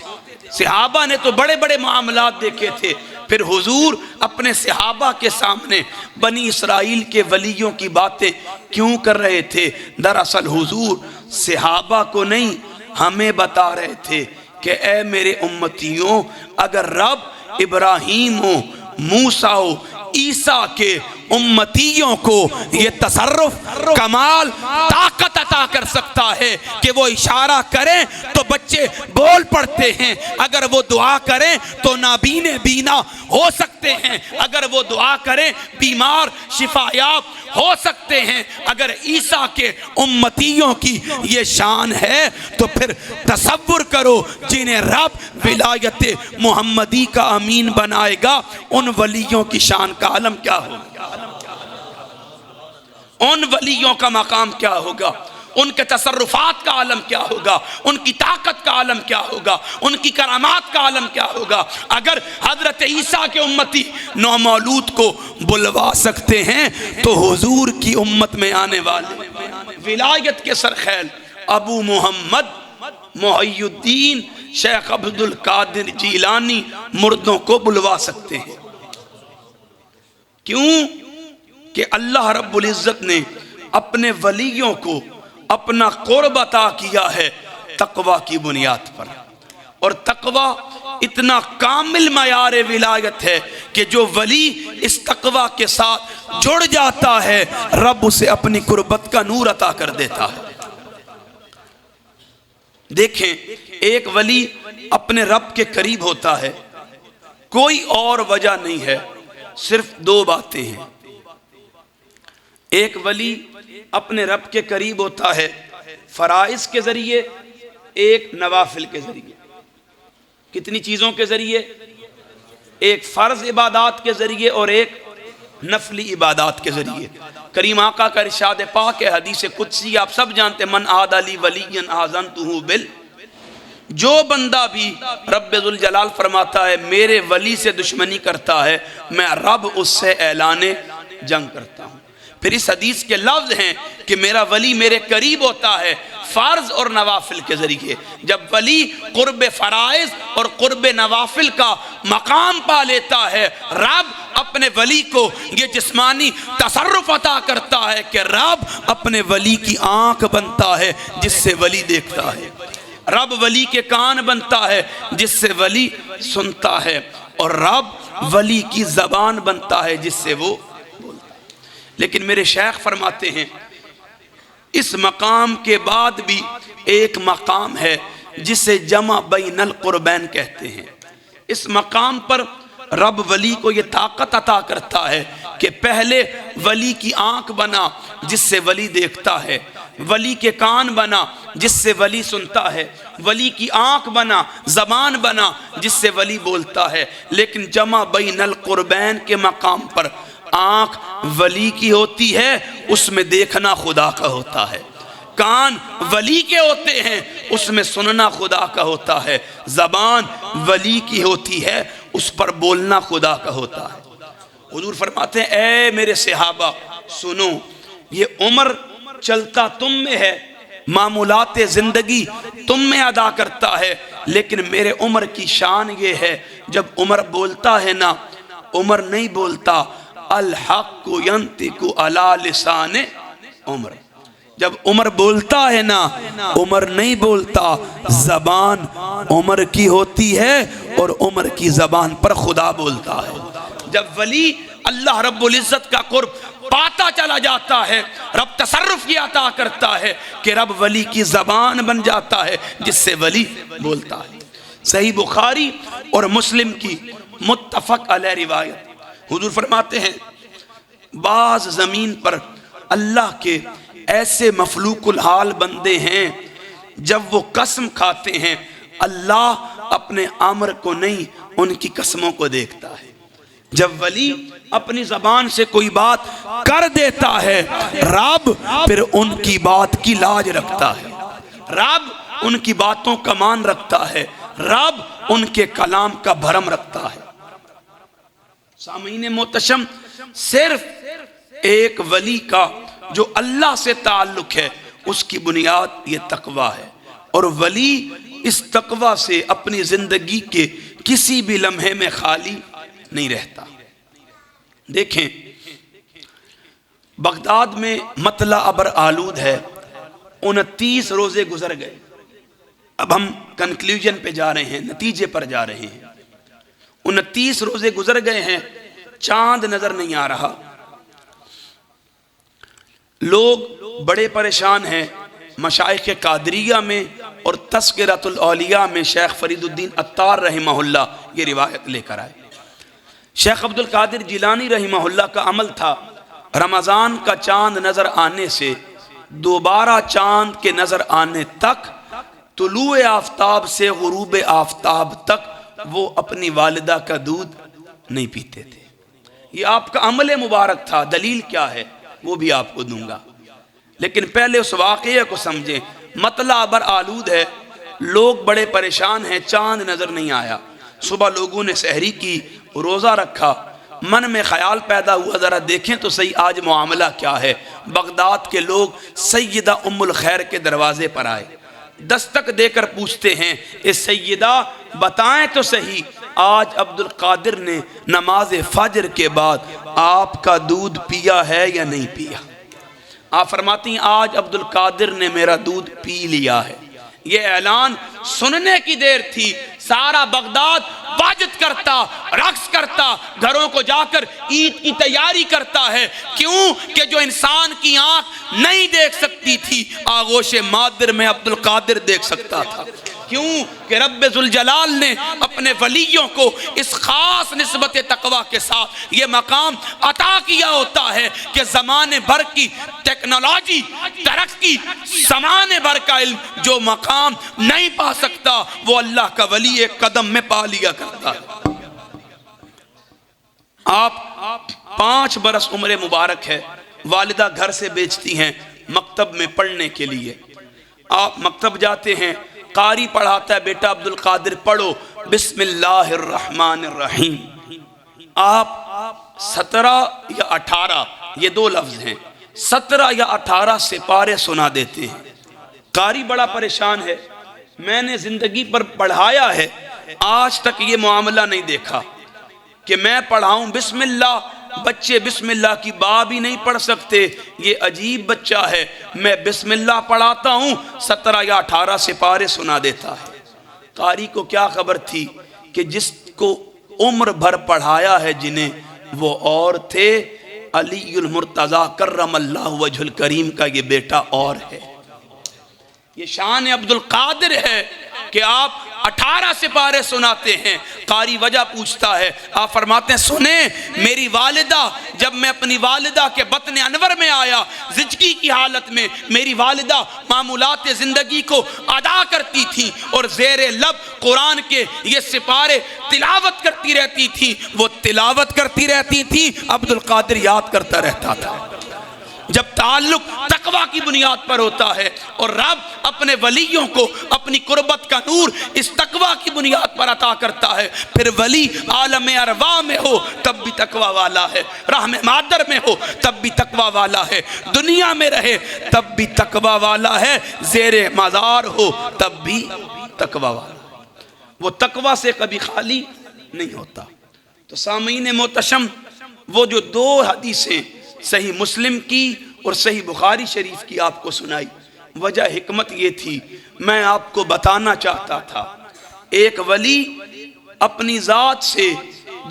Speaker 1: صحابہ نے تو بڑے بڑے معاملات دیکھے تھے، پھر حضور اپنے صحابہ کے سامنے بنی اسرائیل کے ولیوں کی باتیں کیوں کر رہے تھے؟ دراصل حضور صحابہ کو نہیں ہمیں بتا رہے تھے کہ اے میرے امتیوں، اگر رب ابراہیم ہو، موسیٰ ہو، عیسیٰ کے امتیوں کو یہ تصرف کمال طاقت عطا کر سکتا ہے کہ وہ اشارہ کریں تو بچے بول پڑتے ہیں، اگر وہ دعا کریں تو نابینے بینا ہو سکتے ہیں، اگر وہ دعا کریں بیمار شفایاب ہو سکتے ہیں، اگر عیسیٰ کے امتیوں کی یہ شان ہے تو پھر تصور کرو جنہیں رب ولایت محمدی کا امین بنائے گا، ان ولیوں کی شان کا عالم کیا ہوگا، ان ولیوں کا مقام کیا ہوگا، ان کے تصرفات کا عالم کیا ہوگا، ان کی طاقت کا عالم کیا ہوگا، ان کی کرامات کا عالم کیا ہوگا۔ اگر حضرت عیسیٰ کے امتی نومولود کو بلوا سکتے ہیں تو حضور کی امت میں آنے والے ولایت کے سرخیل ابو محمد محی الدین شیخ عبد القادر جیلانی مردوں کو بلوا سکتے ہیں، کیوں کہ اللہ رب العزت نے اپنے ولیوں کو اپنا قرب عطا کیا ہے تقوی کی بنیاد پر، اور تقوی اتنا کامل معیار ولایت ہے کہ جو ولی اس تقوی کے ساتھ جڑ جاتا ہے رب اسے اپنی قربت کا نور عطا کر دیتا ہے۔ دیکھیں ایک ولی اپنے رب کے قریب ہوتا ہے، کوئی اور وجہ نہیں ہے، صرف دو باتیں ہیں۔ ایک ولی اپنے رب کے قریب ہوتا ہے فرائض کے ذریعے، ایک نوافل کے ذریعے۔ کتنی چیزوں کے ذریعے؟ ایک فرض عبادات کے ذریعے اور ایک نفلی عبادات کے ذریعے۔ کریم آقا کا ارشاد پاک ہے، حدیث قدسی آپ سب جانتے ہیں، من عاد لی ولی آذنتہ بال، جو بندہ بھی رب ذوالجلال فرماتا ہے میرے ولی سے دشمنی کرتا ہے میں رب اس سے اعلان جنگ کرتا ہوں۔ پھر اس حدیث کے لفظ ہیں کہ میرا ولی میرے قریب ہوتا ہے فرض اور نوافل کے ذریعے۔ جب ولی قرب فرائض اور قرب نوافل کا مقام پا لیتا ہے، رب اپنے ولی کو یہ جسمانی تصرف عطا کرتا ہے کہ رب اپنے ولی کی آنکھ بنتا ہے جس سے ولی دیکھتا ہے، رب ولی کے کان بنتا ہے جس سے ولی سنتا ہے، اور رب ولی کی زبان بنتا ہے جس سے وہ بولتا ہے۔ لیکن میرے شیخ فرماتے ہیں اس مقام کے بعد بھی ایک مقام ہے جسے جمع بین القربین کہتے ہیں۔ اس مقام پر رب ولی کو یہ طاقت عطا کرتا ہے کہ پہلے ولی کی آنکھ بنا جس سے ولی دیکھتا ہے، ولی کے کان بنا جس سے ولی سنتا ہے، ولی کی آنکھ بنا، زبان بنا جس سے ولی بولتا ہے۔ لیکن جمع بین القربین کے مقام پر آنکھ ولی کی ہوتی ہے، اس میں دیکھنا خدا کا ہوتا ہے، کان ولی کے ہوتے ہیں اس میں سننا خدا کا ہوتا ہے، زبان ولی کی ہوتی ہے اس پر بولنا خدا کا ہوتا ہے۔ حضور فرماتے ہیں اے میرے صحابہ سنو، یہ عمر چلتا تم میں ہے، معمولات زندگی تم میں ادا کرتا ہے، لیکن میرے عمر کی شان یہ ہے جب عمر بولتا ہے نا، عمر نہیں بولتا الحق ینطق علی لسان عمر، جب عمر بولتا ہے نا عمر نہیں بولتا، زبان عمر کی ہوتی ہے اور عمر کی زبان پر خدا بولتا ہے۔ جب ولی اللہ رب العزت کا قرب پاتا چلا جاتا ہے، رب تصرف یہ عطا کرتا ہے کہ رب ولی کی زبان بن جاتا ہے جس سے ولی بولتا ہے۔ صحیح بخاری اور مسلم کی متفق علیہ روایت، حضور فرماتے ہیں بعض زمین پر اللہ کے ایسے مفلوق الحال بندے ہیں جب وہ قسم کھاتے ہیں اللہ اپنے امر کو نہیں ان کی قسموں کو دیکھتا ہے۔ جب ولی اپنی زبان سے کوئی بات کر دیتا ہے رب پھر ان کی بات کی لاج رکھتا ہے، رب ان کی باتوں کا مان رکھتا ہے، رب ان کے کلام کا بھرم رکھتا ہے۔ سامعین محتشم، صرف ایک ولی کا جو اللہ سے تعلق ہے اس کی بنیاد یہ تقویٰ ہے، اور ولی اس تقویٰ سے اپنی زندگی کے کسی بھی لمحے میں خالی نہیں رہتا۔ دیکھیں بغداد میں مطلع ابر آلود ہے، 29 روزے گزر گئے، اب ہم کنکلیوژن پہ جا رہے ہیں، نتیجے پر جا رہے ہیں۔ 29 روزے گزر گئے ہیں، چاند نظر نہیں آ رہا، لوگ بڑے پریشان ہیں۔ مشائخ قادریہ میں اور تذکرۃ الاولیاء میں شیخ فرید الدین عطار رحمہ اللہ یہ روایت لے کر آئے۔ شیخ عبد القادر جیلانی رحمہ اللہ کا عمل تھا رمضان کا چاند نظر آنے سے دوبارہ چاند کے نظر آنے تک، طلوع آفتاب سے غروب آفتاب تک وہ اپنی والدہ کا دودھ نہیں پیتے تھے۔ یہ آپ کا عمل مبارک تھا، دلیل کیا ہے وہ بھی آپ کو دوں گا، لیکن پہلے اس واقعے کو سمجھیں۔ مطلع ابر آلود ہے، لوگ بڑے پریشان ہیں، چاند نظر نہیں آیا۔ صبح لوگوں نے سحری کی، روزہ رکھا، من میں خیال پیدا ہوا ذرا دیکھیں تو صحیح آج معاملہ کیا ہے۔ بغداد کے لوگ سیدہ ام الخیر کے دروازے پر آئے، دستک دے کر پوچھتے ہیں اے سیدہ بتائیں تو صحیح آج عبد القادر نے نماز فجر کے بعد آپ کا دودھ پیا ہے یا نہیں پیا؟ آپ فرماتی ہیں آج عبد القادر نے میرا دودھ پی لیا ہے۔ یہ اعلان سننے کی دیر تھی، سارا بغداد واجد کرتا، رقص کرتا، گھروں کو جا کر عید کی تیاری کرتا ہے۔ کیوں کہ جو انسان کی آنکھ نہیں دیکھ سکتی تھی آغوش مادر میں عبد القادر دیکھ سکتا تھا۔ کیوں کہ رب ذوالجلال نے اپنے ولیوں کو اس خاص نسبت تقویٰ کے ساتھ یہ مقام عطا کیا ہوتا ہے کہ زمانے بھر کی ٹیکنالوجی، ترقی، زمانے بھر کا علم جو مقام نہیں پا سکتا وہ اللہ کا ولی ایک قدم میں پا لیا کرتا ہے۔ آپ 5 برس عمر مبارک ہے، والدہ گھر سے بیچتی ہیں مکتب میں پڑھنے کے لیے. آپ مکتب جاتے ہیں، قاری پڑھاتا ہے بیٹا عبد القادر پڑھو بسم اللہ الرحمن الرحیم. آپ 17 یا 18 یہ 2 لفظ ہیں، 17 یا 18 سپارے سنا دیتے ہیں. قاری بڑا پریشان ہے، میں نے زندگی پر پڑھایا ہے، آج تک یہ معاملہ نہیں دیکھا کہ میں پڑھاؤں بسم اللہ، بچے بسم اللہ کی با بھی نہیں پڑھ سکتے، یہ عجیب بچہ ہے. میں بسم اللہ پڑھاتا ہوں، 17 یا 18 سپارے سنا دیتا ہے. قاری کو کیا خبر تھی کہ جس کو عمر بھر پڑھایا ہے جنہیں، وہ اور تھے علی المرتضیٰ کرم اللہ وجہ الکریم کا یہ بیٹا اور ہے. یہ شان عبد القادر ہے کہ آپ 18 سپارے سناتے ہیں. قاری وجہ پوچھتا ہے، آپ فرماتے ہیں سنیں میری والدہ، جب میں اپنی والدہ کے بطن انور میں آیا زچگی کی حالت میں، میری والدہ معمولات زندگی کو ادا کرتی تھی اور زیر لب قرآن کے یہ سپارے تلاوت کرتی رہتی تھی. وہ تلاوت کرتی رہتی تھی، عبد القادر یاد کرتا رہتا تھا. جب تعلق تقوی کی بنیاد پر ہوتا ہے اور رب اپنے ولیوں کو اپنی قربت کا نور اس تقوی کی بنیاد پر عطا کرتا ہے، پھر ولی عالم ارواح میں ہو تب بھی تقوی والا ہے، رحم مادر میں ہو تب بھی تقوی والا ہے، دنیا میں رہے تب بھی تقوی والا ہے، زیر مزار ہو تب بھی تقوی والا ہے. وہ تقوی سے کبھی خالی نہیں ہوتا. تو سامعین محتشم، وہ جو 2 حدیثیں صحیح مسلم کی اور صحیح بخاری شریف کی آپ کو سنائی، وجہ حکمت یہ تھی، میں آپ کو بتانا چاہتا تھا ایک ولی اپنی ذات سے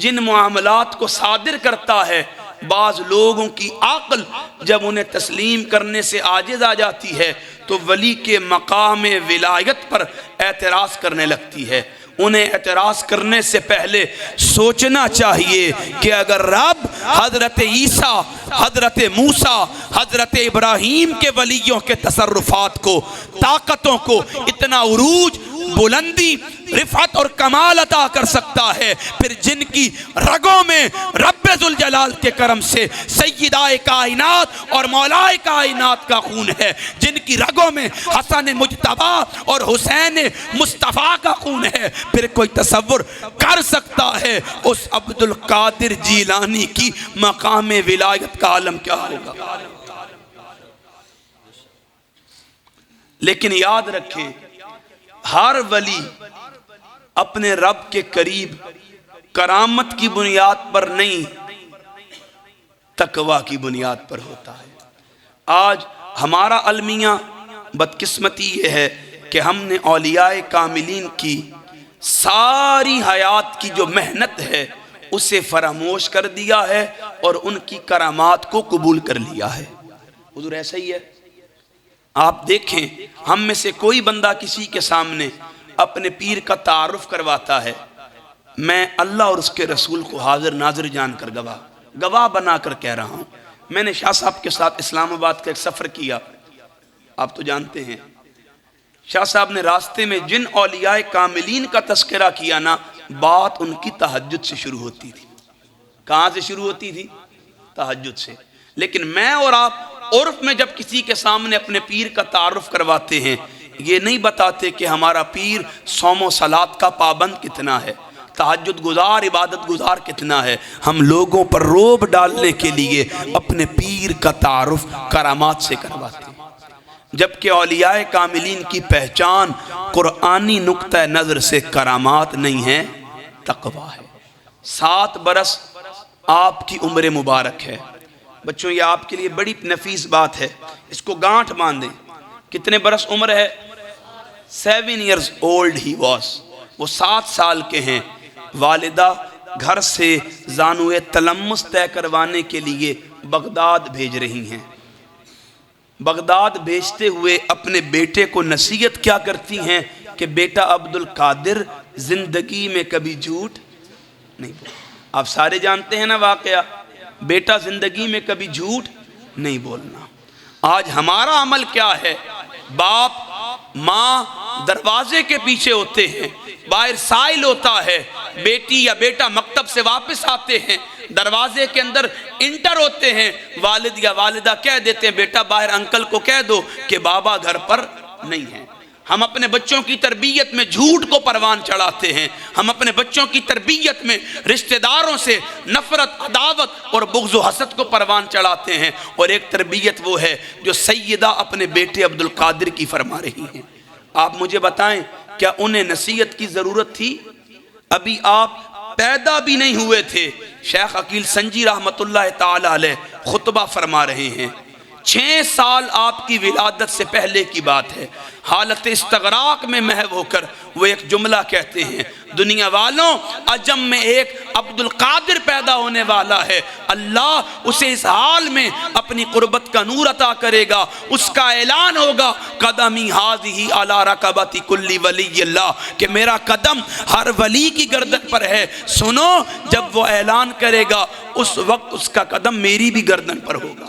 Speaker 1: جن معاملات کو صادر کرتا ہے، بعض لوگوں کی عقل جب انہیں تسلیم کرنے سے عاجز آ جاتی ہے تو ولی کے مقام ولایت پر اعتراض کرنے لگتی ہے. انہیں اعتراض کرنے سے پہلے سوچنا چاہیے کہ اگر رب حضرت عیسیٰ، حضرت موسیٰ، حضرت ابراہیم کے ولیوں کے تصرفات کو، طاقتوں کو اتنا عروج، بلندی، رفعت اور کمال عطا کر سکتا ہے، پھر جن کی رگوں میں رب ذوالجلال کے کرم سے سیدہ کائنات اور مولا کائنات کا خون ہے، جن کی رگوں میں حسن مجتبی اور حسین مصطفیٰ کا خون ہے، پھر کوئی تصور کر سکتا ہے اس عبد القادر جیلانی کی مقام ولایت کا عالم کیا ہوگا. لیکن یاد رکھیں، ہر ولی اپنے رب کے قریب کرامت کی بنیاد پر نہیں، تقوی کی بنیاد پر ہوتا ہے. آج ہمارا المیہ بدقسمتی یہ ہے کہ ہم نے اولیاء کاملین کی ساری حیات کی جو محنت ہے اسے فراموش کر دیا ہے اور ان کی کرامات کو قبول کر لیا ہے. حضور ایسا ہی ہے. آپ دیکھیں، ہم میں سے کوئی بندہ کسی کے سامنے اپنے پیر کا تعارف کرواتا ہے، میں اللہ اور اس کے رسول کو حاضر ناظر جان کر گواہ بنا کر کہہ رہا ہوں. میں نے شاہ صاحب کے ساتھ اسلام آباد کا ایک سفر کیا، آپ تو جانتے ہیں. شاہ صاحب نے راستے میں جن اولیاء کاملین کا تذکرہ کیا نا، بات ان کی تہجد سے شروع ہوتی تھی. کہاں سے شروع ہوتی تھی؟ تہجد سے. لیکن میں اور آپ عرف میں جب کسی کے سامنے اپنے پیر کا تعارف کرواتے ہیں، یہ نہیں بتاتے کہ ہمارا پیر صوم و صلات کا پابند کتنا ہے، تہجد گزار، عبادت گزار کتنا ہے. ہم لوگوں پر روب ڈالنے کے لیے اپنے پیر کا تعارف کرامات سے کرواتے ہیں، جبکہ اولیاء کاملین کی پہچان قرآنی نقطہ نظر سے کرامات نہیں ہے، تقوی ہے. 7 برس آپ کی عمر مبارک ہے. بچوں، یہ آپ کے لیے بڑی نفیس بات ہے، اس کو گانٹھ باندھیں. کتنے برس عمر ہے؟ 7 years old he was. وہ 7 سال کے ہیں. والدہ گھر سے زانوئے تلمس طے کروانے کے لیے بغداد بھیج رہی ہیں. بغداد بھیجتے ہوئے اپنے بیٹے کو نصیحت کیا کرتی ہیں کہ بیٹا عبد القادر زندگی میں کبھی جھوٹ نہیں بولنا. آپ سارے جانتے ہیں نا واقعہ، بیٹا زندگی میں کبھی جھوٹ نہیں بولنا. آج ہمارا عمل کیا ہے؟ باپ ماں دروازے کے پیچھے ہوتے ہیں، باہر سائل ہوتا ہے، بیٹی یا بیٹا مکتب مکتب سے واپس آتے ہیں، دروازے کے اندر انٹر ہوتے ہیں، والد یا والدہ کہہ دیتے ہیں بیٹا باہر انکل کو کہہ دو کہ بابا گھر پر نہیں ہیں۔ ہم اپنے بچوں کی تربیت میں جھوٹ کو پروان چڑھاتے ہیں، ہم اپنے بچوں کی تربیت میں رشتہ داروں سے نفرت، عداوت اور بغض و حسد کو پروان چڑھاتے ہیں، اور ایک تربیت وہ ہے جو سیدہ اپنے بیٹے عبدالقادر کی فرما رہی ہیں۔ آپ مجھے بتائیں کیا انہیں نصیحت کی ضرورت تھی؟ ابھی آپ پیدا بھی نہیں ہوئے تھے، شیخ عقیل سنجی رحمت اللہ تعالی علیہ خطبہ فرما رہے ہیں۔ 6 سال آپ کی ولادت سے پہلے کی بات ہے، حالت استغراق میں محو ہو کر وہ ایک جملہ کہتے ہیں، دنیا والوں عجم میں ایک عبدالقادر پیدا ہونے والا ہے، اللہ اسے اس حال میں اپنی قربت کا نور عطا کرے گا، اس کا اعلان ہوگا قدمی ہاذہی علی رقبۃ کل ولی اللہ، کہ میرا قدم ہر ولی کی گردن پر ہے۔ سنو، جب وہ اعلان کرے گا اس وقت اس کا قدم میری بھی گردن پر ہوگا۔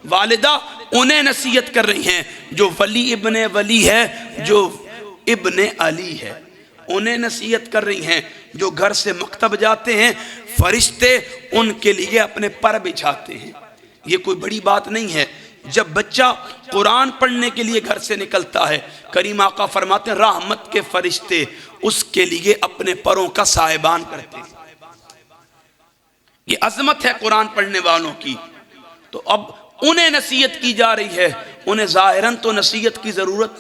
Speaker 1: والدہ انہیں نصیحت کر رہی ہیں جو ولی ابن ولی ہے، جو ابن علی ہے، انہیں نصیحت کر رہی ہیں جو گھر سے مکتب جاتے ہیں، فرشتے ان کے لیے اپنے پر بچھاتے ہیں۔ یہ کوئی بڑی بات نہیں ہے۔ جب بچہ قرآن پڑھنے کے لیے گھر سے نکلتا ہے، کریم آقا فرماتے ہیں رحمت کے فرشتے اس کے لیے اپنے پروں کا سائبان کرتے ہیں۔ یہ عظمت ہے قرآن پڑھنے والوں کی۔ تو اب انہیں نصیحت کی جا رہی ہے، انہیں ظاہراً تو نصیحت کی ضرورت،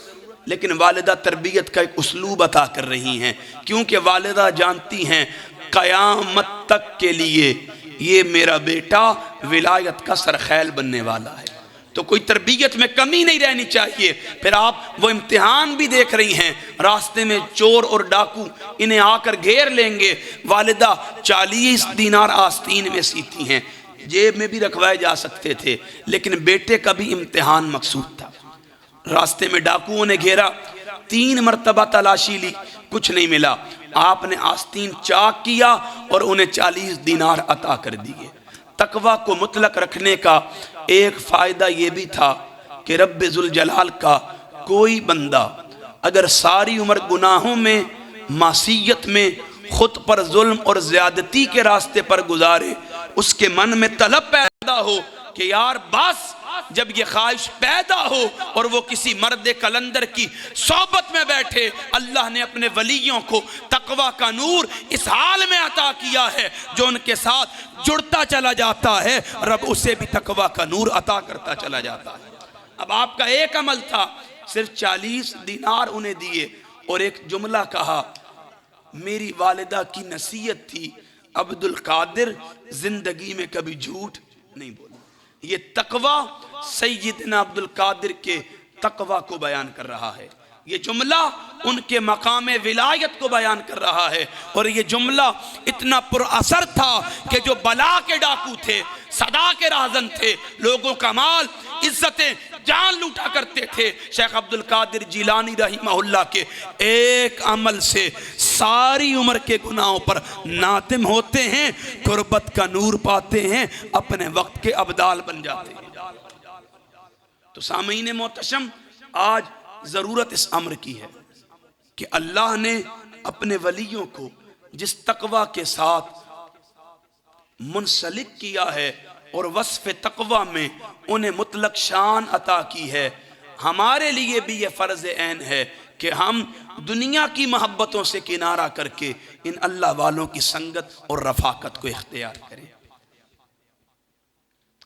Speaker 1: لیکن والدہ تربیت کا ایک اسلوب عطا کر رہی ہیں، کیونکہ والدہ جانتی ہیں قیامت تک کے لیے یہ میرا بیٹا ولایت کا سرخیل بننے والا ہے، تو کوئی تربیت میں کمی نہیں رہنی چاہیے۔ پھر آپ وہ امتحان بھی دیکھ رہی ہیں، راستے میں چور اور ڈاکو انہیں آ کر گھیر لیں گے، والدہ 40 دینار آستین میں سیتی ہیں، جیب میں بھی رکھوائے جا سکتے تھے، لیکن بیٹے کا بھی امتحان مقصود تھا۔ راستے میں ڈاکوؤں نے گھیرا، 3 مرتبہ تلاشی لی، کچھ نہیں ملا، آپ نے آستین چاک کیا اور انہیں 40 دینار عطا کر دیے۔ تقوی کو مطلق رکھنے کا ایک فائدہ یہ بھی تھا کہ رب ذوالجلال کا کوئی بندہ اگر ساری عمر گناہوں میں، معصیت میں، خود پر ظلم اور زیادتی کے راستے پر گزارے، اس کے من میں طلب پیدا ہو کہ یار بس، جب یہ خواہش پیدا ہو اور وہ کسی مرد کلندر کی صحبت میں بیٹھے، اللہ نے اپنے ولیوں کو تقوی کا نور اس حال میں عطا کیا ہے جو ان کے ساتھ جڑتا چلا جاتا ہے، رب اسے بھی تقوی کا نور عطا کرتا چلا جاتا ہے۔ اب آپ کا ایک عمل تھا، صرف 40 دینار انہیں دیے اور ایک جملہ کہا، میری والدہ کی نصیحت تھی عبدالقادر زندگی میں کبھی جھوٹ نہیں بولا۔ یہ تقوی سیدنا عبدالقادر کے تقوی کو بیان کر رہا ہے، یہ جملہ ان کے مقام ولایت کو بیان کر رہا ہے، اور یہ جملہ اتنا پر اثر تھا کہ جو بلا کے ڈاکو تھے، صدا کے رازن تھے، لوگوں کا مال، عزتیں، جان لوٹا کرتے تھے، شیخ عبدالقادر جیلانی رحمہ اللہ کے ایک عمل سے ساری عمر کے گناہوں پر نادم ہوتے ہیں، قربت کا نور پاتے ہیں، اپنے وقت کے ابدال بن جاتے ہیں۔ تو سامعین محتشم، آج ضرورت اس امر کی ہے کہ اللہ نے اپنے ولیوں کو جس تقوی کے ساتھ منسلک کیا ہے اور وصف تقوی میں انہیں مطلق شان عطا کی ہے، ہمارے لیے بھی یہ فرض عین ہے کہ ہم دنیا کی محبتوں سے کنارہ کر کے ان اللہ والوں کی سنگت اور رفاقت کو اختیار کریں۔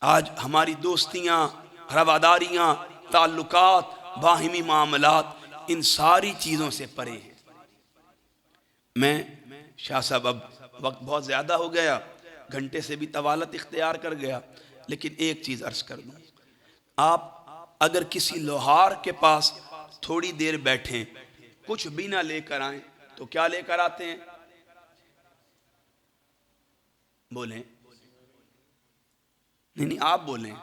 Speaker 1: آج ہماری دوستیاں، رواداریاں، تعلقات، باہمی معاملات ان ساری چیزوں سے پرے ہیں۔ میں شاہ صاحب اب وقت بہت زیادہ ہو گیا، گھنٹے سے بھی طوالت اختیار کر گیا، لیکن ایک چیز عرض کر دوں، آپ اگر کسی لوہار کے پاس تھوڑی دیر بیٹھیں، کچھ بھی نہ لے کر آئیں، تو کیا لے کر آتے ہیں؟ بولیں، نہیں آپ بولیں،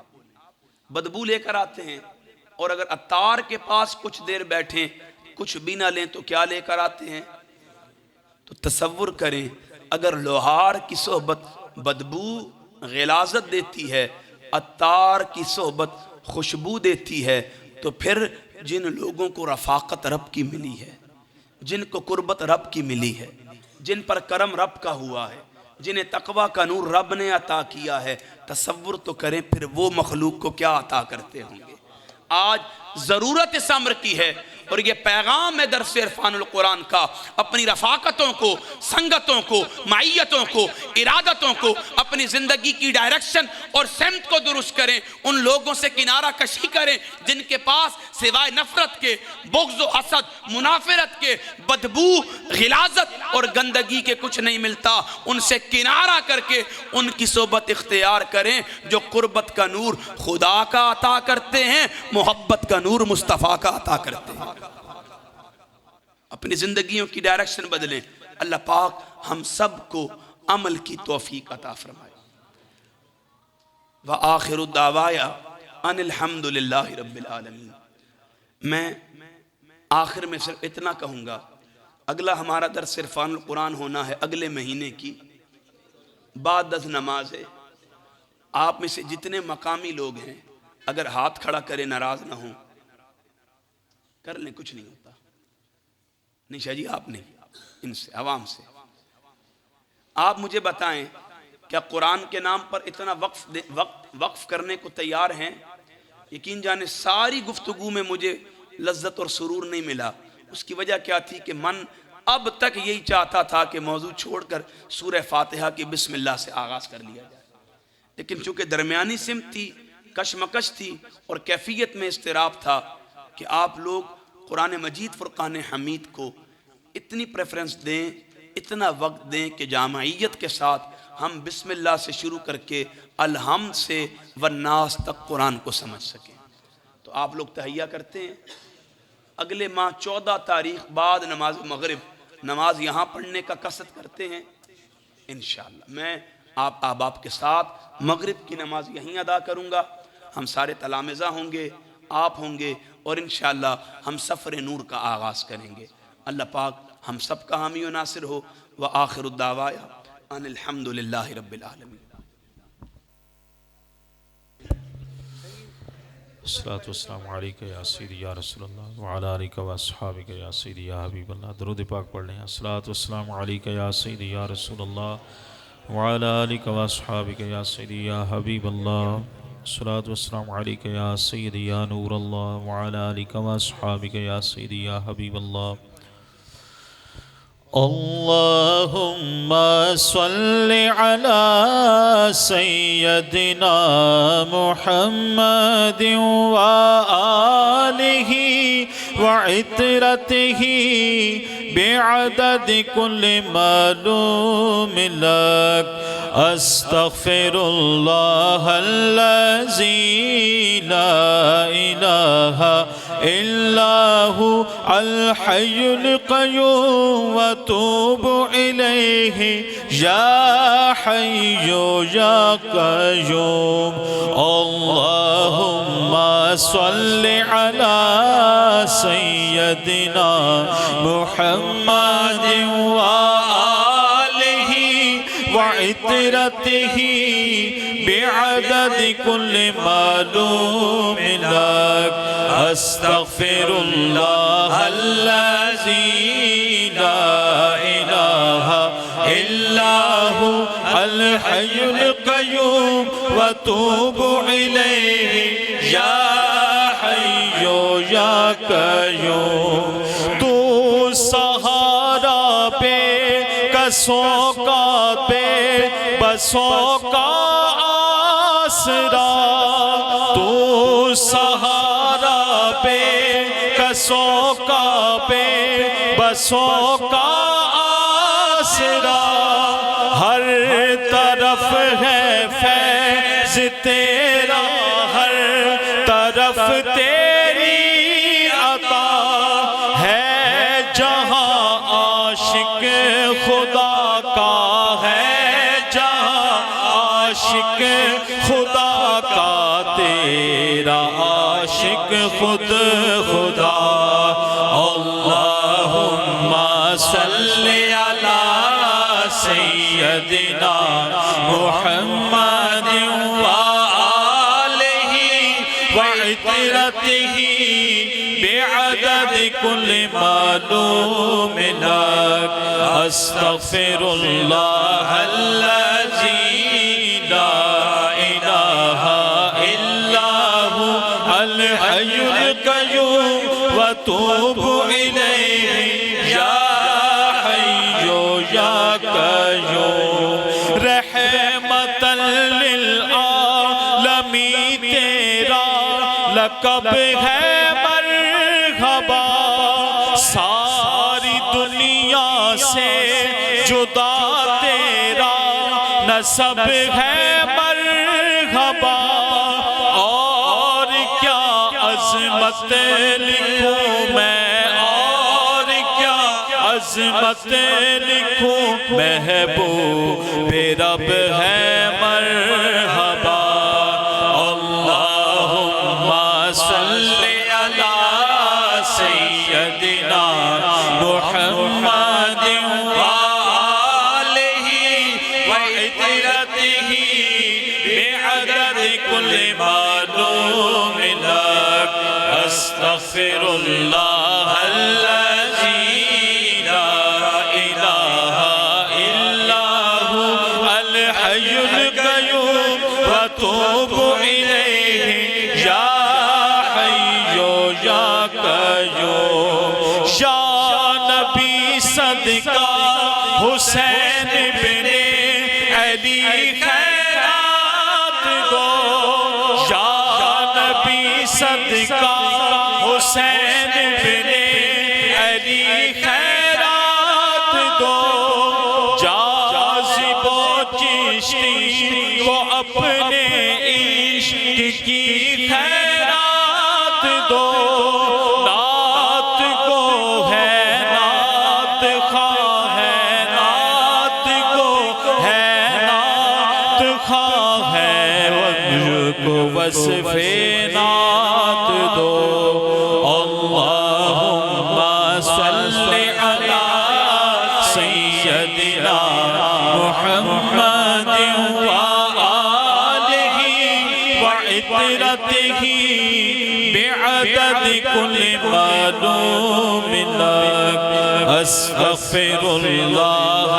Speaker 1: بدبو لے کر آتے ہیں۔ اور اگر عطار کے پاس کچھ دیر بیٹھیں، کچھ بھی نہ لیں، تو کیا لے کر آتے ہیں؟ تو تصور کریں، اگر لوہار کی صحبت بدبو، غلاظت دیتی ہے، عطار کی صحبت خوشبو دیتی ہے، تو پھر جن لوگوں کو رفاقت رب کی ملی ہے، جن کو قربت رب کی ملی ہے، جن پر کرم رب کا ہوا ہے، جنہیں تقوی کا نور رب نے عطا کیا ہے، تصور تو کریں پھر وہ مخلوق کو کیا عطا کرتے ہوں گے۔ آج ضرورت اس امر کی ہے، اور یہ پیغام ہے درس عرفان القرآن کا، اپنی رفاقتوں کو، سنگتوں کو، معیتوں کو، ارادتوں کو، اپنی زندگی کی ڈائریکشن اور سمت کو درست کریں، ان لوگوں سے کنارہ کشی کریں جن کے پاس سوائے نفرت کے، بغض و حسد، منافرت کے، بدبو، غلاظت اور گندگی کے کچھ نہیں ملتا۔ ان سے کنارہ کر کے ان کی صحبت اختیار کریں جو قربت کا نور خدا کا عطا کرتے ہیں، محبت کا نور مصطفیٰ کا عطا کرتے ہیں۔ اپنی زندگیوں کی ڈائریکشن بدلیں۔ اللہ پاک ہم سب کو عمل کی توفیق عطا فرمائے۔ وآخر الدعوایا ان الحمد للہ رب العالمین۔ میں آخر میں صرف اتنا کہوں گا، اگلا ہمارا درس عرفان القرآن ہونا ہے اگلے مہینے کی بعد از نماز ہے۔ آپ میں سے جتنے مقامی لوگ ہیں اگر ہاتھ کھڑا کرے ناراض نہ ہوں، کر لیں، کچھ نہیں ہوتا۔ نہیں شاہ جی آپ نہیں، ان سے عوام سے آپ مجھے بتائیں کیا قرآن کے نام پر اتنا وقف کرنے کو تیار ہیں؟ یقین جانے ساری گفتگو میں مجھے لذت اور سرور نہیں ملا۔ اس کی وجہ کیا تھی کہ من اب تک یہی چاہتا تھا کہ موضوع چھوڑ کر سورہ فاتحہ کی بسم اللہ سے آغاز کر لیا جائے، لیکن چونکہ درمیانی سمت تھی، کشمکش تھی اور کیفیت میں اضطراب تھا کہ آپ لوگ قرآن مجید فرقان حمید کو اتنی پریفرنس دیں، اتنا وقت دیں کہ جامعیت کے ساتھ ہم بسم اللہ سے شروع کر کے الحمد سے والناس تک قرآن کو سمجھ سکیں۔ تو آپ لوگ تہیہ کرتے ہیں، اگلے ماہ 14 تاریخ بعد نماز مغرب نماز یہاں پڑھنے کا قصد کرتے ہیں انشاءاللہ۔ میں آپ احباب کے ساتھ مغرب کی نماز یہیں ادا کروں گا، ہم سارے تلامذہ ہوں گے، آپ ہوں گے، اور انشاءاللہ ہم سفر نور کا آغاز کریں گے۔ اللہ پاک ہم سب کا حامی و ناصر ہو۔ وآخر الدعوایا ان الحمد للہ رب العالمین۔
Speaker 2: الصلاة والسلام علیکہ یا سیدی یا رسول اللہ وعلی آلہ و اصحابہ یا سیدی یا حبیب اللہ۔ درود پاک پڑھ لیں۔ الصلاة والسلام علیکہ یا سیدی یا رسول اللہ وعلی آلہ و اصحابہ یا سیدی یا حبیب اللہ۔ الصلاة والسلام علیکہ یا سیدی یا نور اللہ وعلی آلہ و اصحابہ یا سیدی یا حبیب اللہ۔ اللہم صلی علی سیدنا محمد وآلہ وعطرتہ بعدد کل معلوم لک۔ استغفر اللہ الذی لا الہ الا هو الحی القیوم واتوب الیہ یا حی یا قیوم۔ اللہم صلی علی سیدنا محمد وعطرتہ بعدد کل معلوم لک۔ استغفر اللہ الذی لا الہ الا هو الحی القیوم واتوب الیہ یا حی یا قیوم۔ تو سہارا بے کسوں کا بے بسوں کا آسرا، تو سہارا بے کسوں کا بے بسوں کا آسرا۔ ہر طرف ہے فیض تیرا، ہر طرف تیری عطا ہے، جہاں عاشق خدا کا ہے، جہاں عاشق خدا کا تیرا عاشق خود خدا۔ اللہم صلی علی سیدنا محمد وآلہ وعطرتہ بعدد كل معلوم لك أستغفر الله الذي لا إله إلا هو الحي القيوم وأتوب إليه يا حي يا قيوم رحمة للعالمين تیرا لقب ہے مرحبا ساری دنیا سے جدا تیرا نسب ہے مرحبا اور کیا عظمت لکھوں میں اور کیا عظمت لکھوں محبوب رب ہے مرحبا اللہم صلی علی سیدنا محمد وآلہ وعطرتہ بعدد کل معلوم لک استغفر اللہ الذی لا الہ الا هو الحی القیوم واتوب الیہ یا حی یا قیوم یا نبی صدقہ حسین بن علی خیرات دو یا نبی صدقہ حسین بن علی خیرات دو جاذب و چشتی کو اپنے عشق کی خیرات دو نعت کو ہے نعت خواہ ہے نعت کو ہے نعت خواہ ہے مجھ کو وصف نعت دو اللہم صلی علی سیدنا محمد وآلہ وعطرتہ بعدد کل معلوم لک استغفر اللہ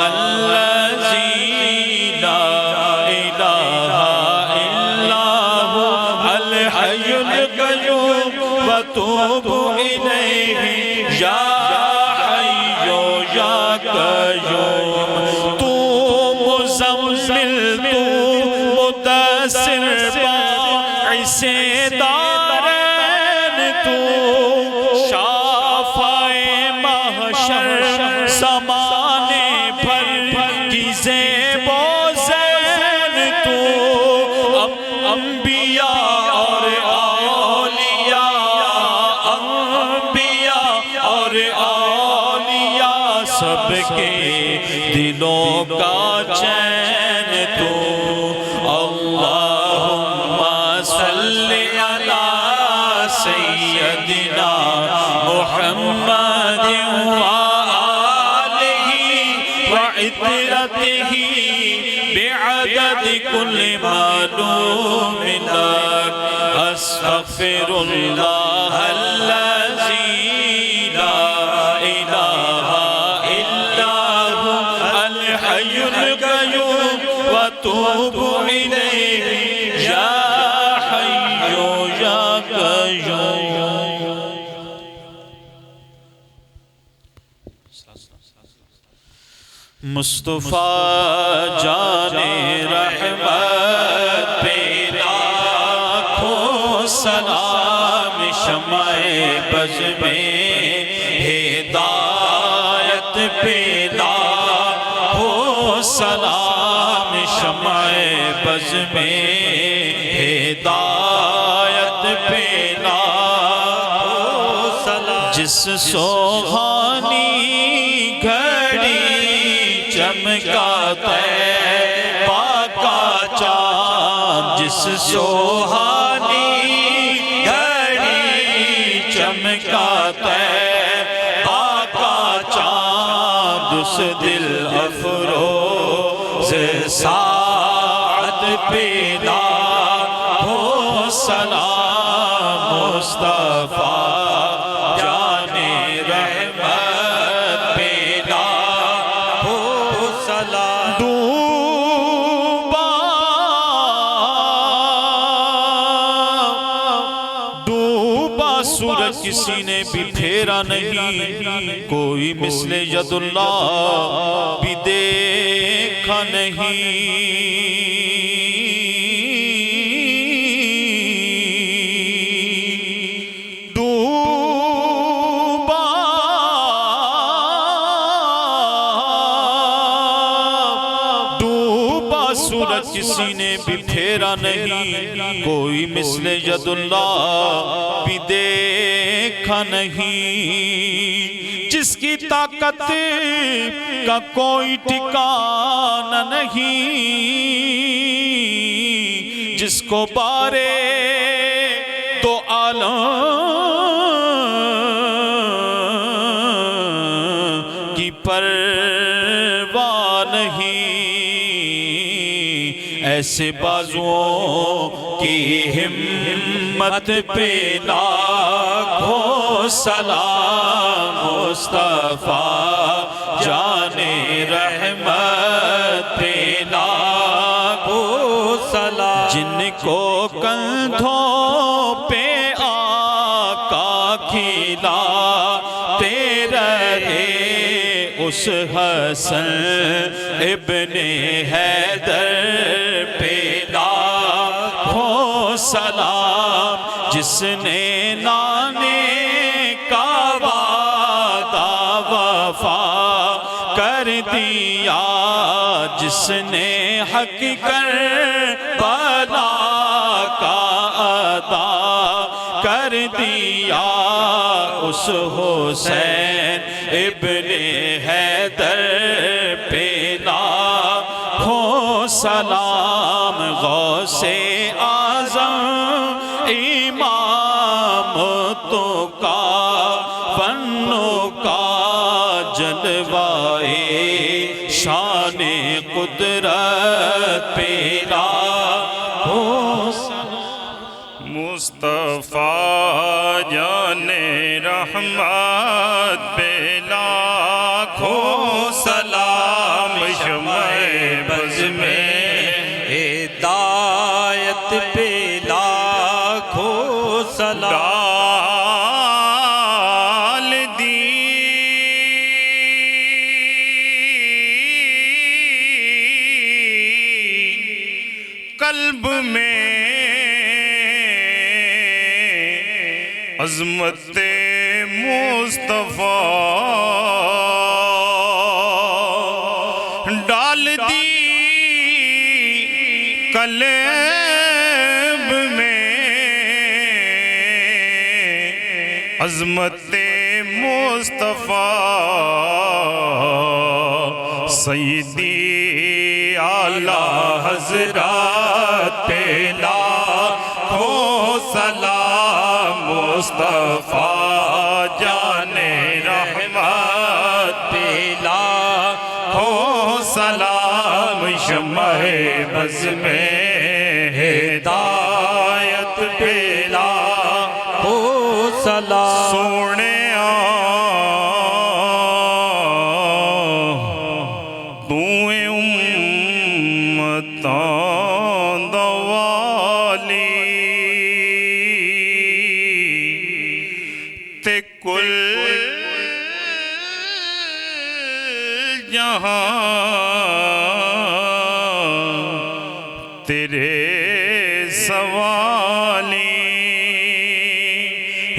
Speaker 2: الذی لا الہ الا هو الحی القیوم واتوب الیہ یا حی یا قیوم تو مزمل تو مدثر باعث دارین تو شافع محشر زمانے بھر کی زیب و زین تو انبیاء اور اولیاء سب کے دلوں کا چین تو اللہم صلی علی سیدنا محمد وآلہ وعطرتہ بعدد کل معلوم لک استغفر اللہ الذی لا الہ الا هو الحی القیوم واتوب الیہ یا حی یا قیوم مصطفیٰ جان رحمت پہ لاکھوں سلام شمع بز میں ہدایت پہ لاکھوں سلام شمع بز میں ہدایت پہ لاکھوں سلام جس سوہانی گھڑی چمکا طیبہ کا چاند جس سوہانی گھڑی چمکا طیبہ کا چاند اس دل افروز ساعت پیدا ہو سلام مصطفیٰ جانے کسی نے بھی پھیرا نہیں، کوئی مثل ید اللہ بھی دیکھا نہیں۔ سورج کسی نے بھی پھیرا نہیں، کوئی مثل ید اللہ بھی دیکھا نہیں۔ جس کی طاقت کا کوئی ٹھکانہ نہیں، جس کو بارے تو عالم کی پرواہ نہیں، ایسے بازوؤں کی ہمت پہ لاکھوں سلام، مصطفیٰ جان رحمت پہ لاکھوں سلام، جن کو کندھوں پہ آقا کھلاتے رہے، اس حسن ابن حیدر سلام، جس نے نانے کا وعدہ وفا کر دیا، جس نے حق کربلا کا ادا کر دیا، اس حسین ابن حیدر پہ لاکھوں سلام، غوث امام تو کا فنوں کا جلوائے شان قدرت پہ لاکھوں سلام،
Speaker 3: مصطفیٰ جان رحمت پہ لاکھوں سلام، شمع بز میں ہدایت پہ ڈال دی قلب میں عظمت مصطفیٰ، ڈال دی قلب میں عظمت مصطفیٰ، سیدی اعلیٰ حضرات پہ لاکھوں سلام، مصطفیٰ جان رحمت پہ لاکھوں سلام، شمع بز میں ہدایت پہ لاکھوں سلام، سونے تویں امتاں دا والی تے کل جہاں تیرے سوالی،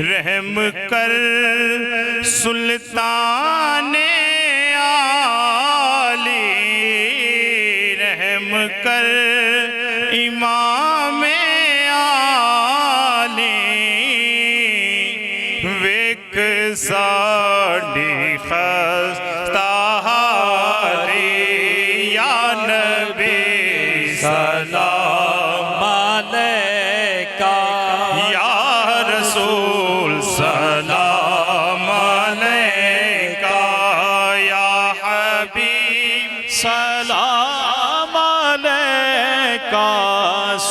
Speaker 3: رحم کر سلطان عالی، رحم کر امام عالی، ویک ساڈی خستہ حالی، یا نبی سلام علیکہ، یا رسول سلام علیکہ، یا حبیب
Speaker 2: سلام علیکہ،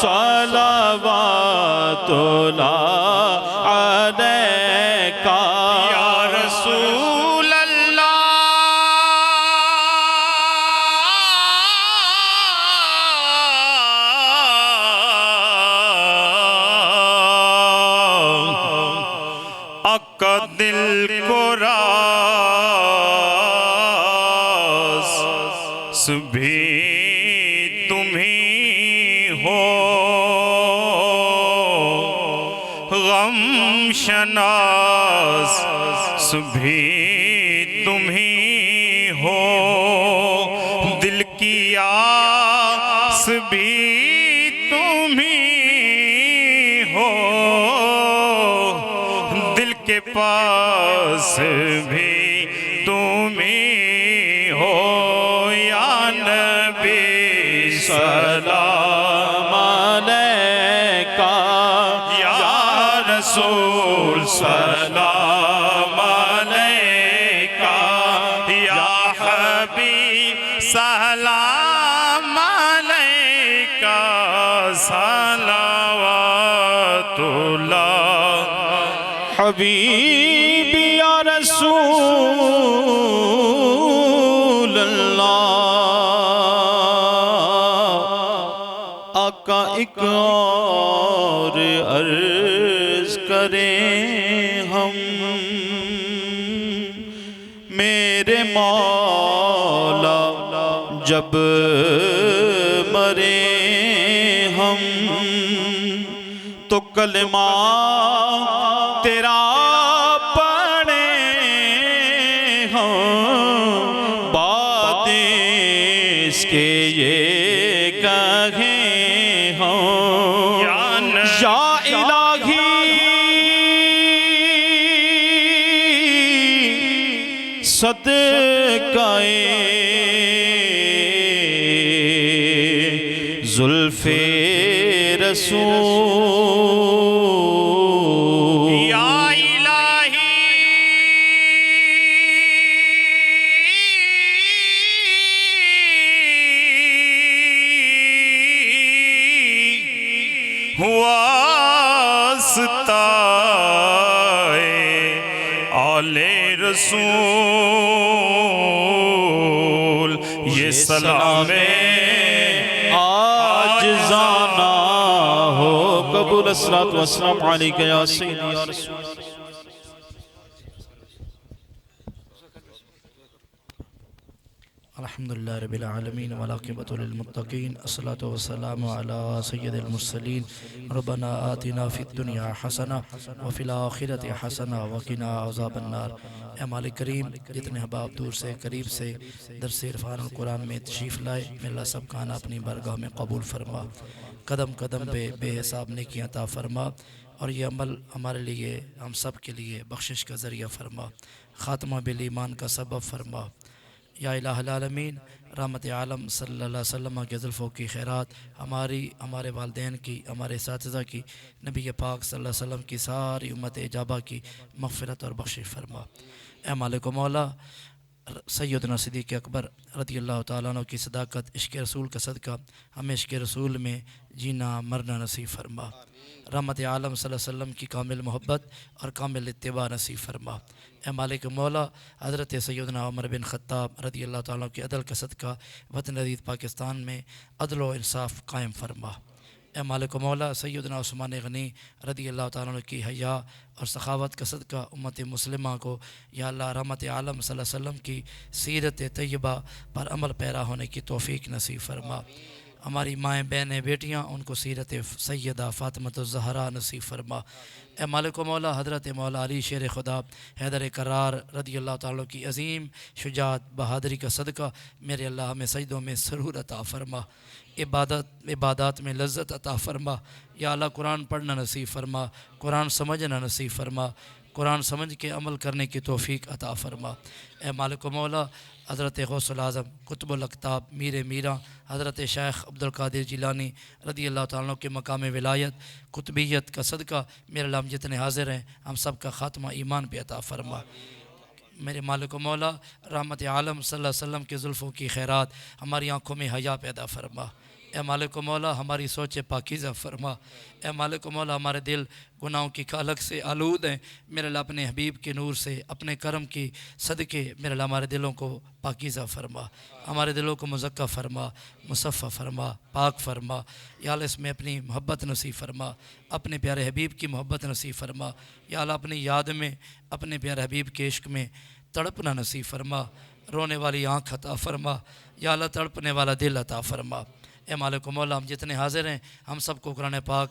Speaker 2: صلوات اللہ علیکہ،
Speaker 3: یا رسول اللہ شناس بھی تم ہی ہو، غم شناس بھی تم ہی ہو، دل کی آس بھی تم ہی ہو، دل کے پاس بھی تم ہی ہو، یا نبی سلام علیکہ، یا رسول سلام علیکہ، یا حبیب سلام علیکہ، صلوات اللہ
Speaker 2: حبیبی یا رسول اللہ، آقا ایک اور عرض کریں ہم، میرے مولا جب مرے ہم تو کلمہ تیرا پڑھیں ہم، بعد اس کے یہ کہیں ہم، یا الہی صدقہ زلف رسول،
Speaker 3: یا الہی واسطہ آل رسول، یہ سلام
Speaker 2: آجزانہ ہو قبول، الصلاۃ والسلام علیکہ یا سیدی یا رسول۔
Speaker 4: الحمدللہ رب العالمین والعاقبۃ للمتقین، الصلاۃ والسلام علی سید المرسلین، ربنا آتنا فی الدنیا حسنہ وفی الآخرۃ حسنہ وقنا عذاب النار۔ اے مالک کریم، جتنے احباب دور سے قریب سے درس عرفان القرآن میں تشریف لائے، میں اللہ سب کا اپنی بارگاہ میں قبول فرما، قدم قدم پہ بے حساب نیکیاں عطا فرما، اور یہ عمل ہمارے لیے، ہم سب کے لیے بخشش کا ذریعہ فرما، خاتمہ بالایمان کا سبب فرما۔ یا الہ العالمین، رحمت عالم صلی اللہ علیہ وسلم کے زلفوں کی خیرات ہمارے والدین کی، ہمارے اساتذہ کی، نبی پاک صلی اللہ علیہ وسلم کی ساری امت اجابہ کی مغفرت اور بخشش فرما۔ اے مالک و مولا، سیدنا صدیق اکبر رضی اللہ تعالیٰ عنہ کی صداقت، عشق رسول کا صدقہ ہمیں عشق رسول میں جینا مرنا نصیب فرما۔ رحمت عالم صلی اللہ علیہ وسلم کی کامل محبت اور کامل اتباع نصیب فرما۔ اے مالک مولا، حضرت سیدنا عمر بن خطاب رضی اللہ تعالیٰ کی عدل کا صدقہ وطن عزیز پاکستان میں عدل و انصاف قائم فرما۔ اے مالک مولا، سیدنا عثمان غنی رضی اللہ تعالیٰ عنہ کی حیا اور سخاوت کا صدقہ امت مسلمہ کو یا اللہ رحمت عالم صلی اللہ علیہ وسلم کی سیرت طیبہ پر عمل پیرا ہونے کی توفیق نصیب فرما۔ ہماری مائیں بہنیں بیٹیاں ان کو سیرت سیدہ فاطمۃ الزہرا نصیب فرما۔ اے مالک و مولا، حضرت مولا علی شیر خدا حیدر کرار رضی اللہ تعالیٰ کی عظیم شجاعت بہادری کا صدقہ میرے اللہ ہمیں سجدوں میں سرور عطا فرما، عبادات میں لذت عطا فرما۔ یا اللہ قرآن پڑھنا نصیب فرما، قرآن سمجھنا نصیب فرما، قرآن سمجھ کے عمل کرنے کی توفیق عطا فرما۔ اے مالک و مولا، حضرت غوث العظم قطب الاقطاب میر میراں حضرت شیخ عبدالقادر جیلانی رضی اللہ تعالیٰ کے مقام ولایت قطبیت کا صدقہ میرے اللہ ہم جتنے حاضر ہیں ہم سب کا خاتمہ ایمان پہ عطا فرما۔ میرے مالک و مولا، رحمت عالم صلی اللہ علیہ وسلم کے زلفوں کی خیرات ہماری آنکھوں میں حیا پیدا فرما۔ اے مالک و مولا، ہماری سوچ پاکیزہ فرما۔ اے مالک و مولا، ہمارے دل گناہوں کی کالک سے آلود ہیں، میرے اللہ اپنے حبیب کے نور سے اپنے کرم کی صدقے میرے اللہ ہمارے دلوں کو پاکیزہ فرما، ہمارے دلوں کو مزکہ فرما، مصفہ فرما، پاک فرما۔ یا اللہ اس میں اپنی محبت نصیب فرما، اپنے پیارے حبیب کی محبت نصیب فرما۔ یا اللہ اپنی یاد میں، اپنے پیارے حبیب کے عشق میں تڑپنا نصیب فرما، رونے والی آنکھ عطا فرما، یا اللہ تڑپنے والا دل عطا فرما۔ اے مالک و مولا، ہم جتنے حاضر ہیں ہم سب کو قرآن پاک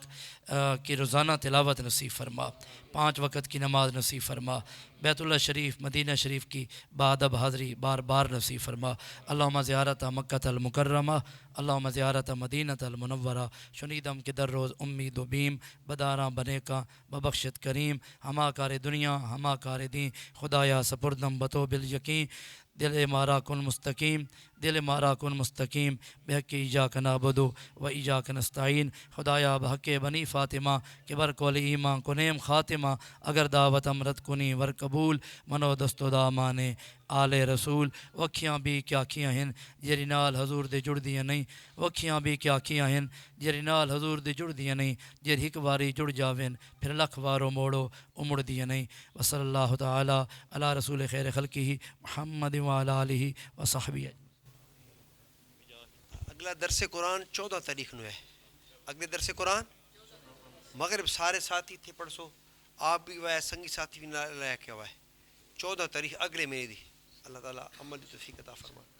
Speaker 4: کی روزانہ تلاوت نصیب فرما، 5 وقت کی نماز نصیب فرما، بیت اللہ شریف مدینہ شریف کی بادب حاضری بار بار نصیب فرما۔ اللہم زیارت مکۃ المکرمہ، اللہم زیارت مدینہ المنورہ، شنیدم کے در روز امید و بیم، بداراں بنے کا ببخشت کریم، ہما کار دنیا ہما کار دین، خدایا سپردم بتو بالیقین، دل مارا کن مستقیم، دل مارا کن مستقیم، بحق ایاک نعبد و ایاک نستعین، خدایا بحق بنی فاطمہ کہ برکول ایمان کنیم خاتمہ، اگر دعوت امرت کنی ور قبول، منو دست و دامانے آل رسول، وکھیاں بھی کیا کیا ہن جری نال حضور دے جڑ دیاں نہیں، وکھیاں بھی کیا کیا ہن جری نال حضور دے جڑ دیاں نہیں، جر ہک واری جڑ جاوین پھر لکھ وارو موڑو امڑ دیاں نہیں۔ وصلی اللہ تعالی علی رسول خیر خلقہ محمد وعلی آلہ وصحبہ۔
Speaker 5: اگلا درس قرآن 14 تاریخ نو ہے، اگلے درس قرآن مغرب سارے ساتھی تھے پڑھسو، آپ بھی وہ سنگی ساتھی بھی لے کے آئے 14 تاریخ اگلے مہینے دی۔ اللہ تعالیٰ عمل کی توفیق عطا فرمائے۔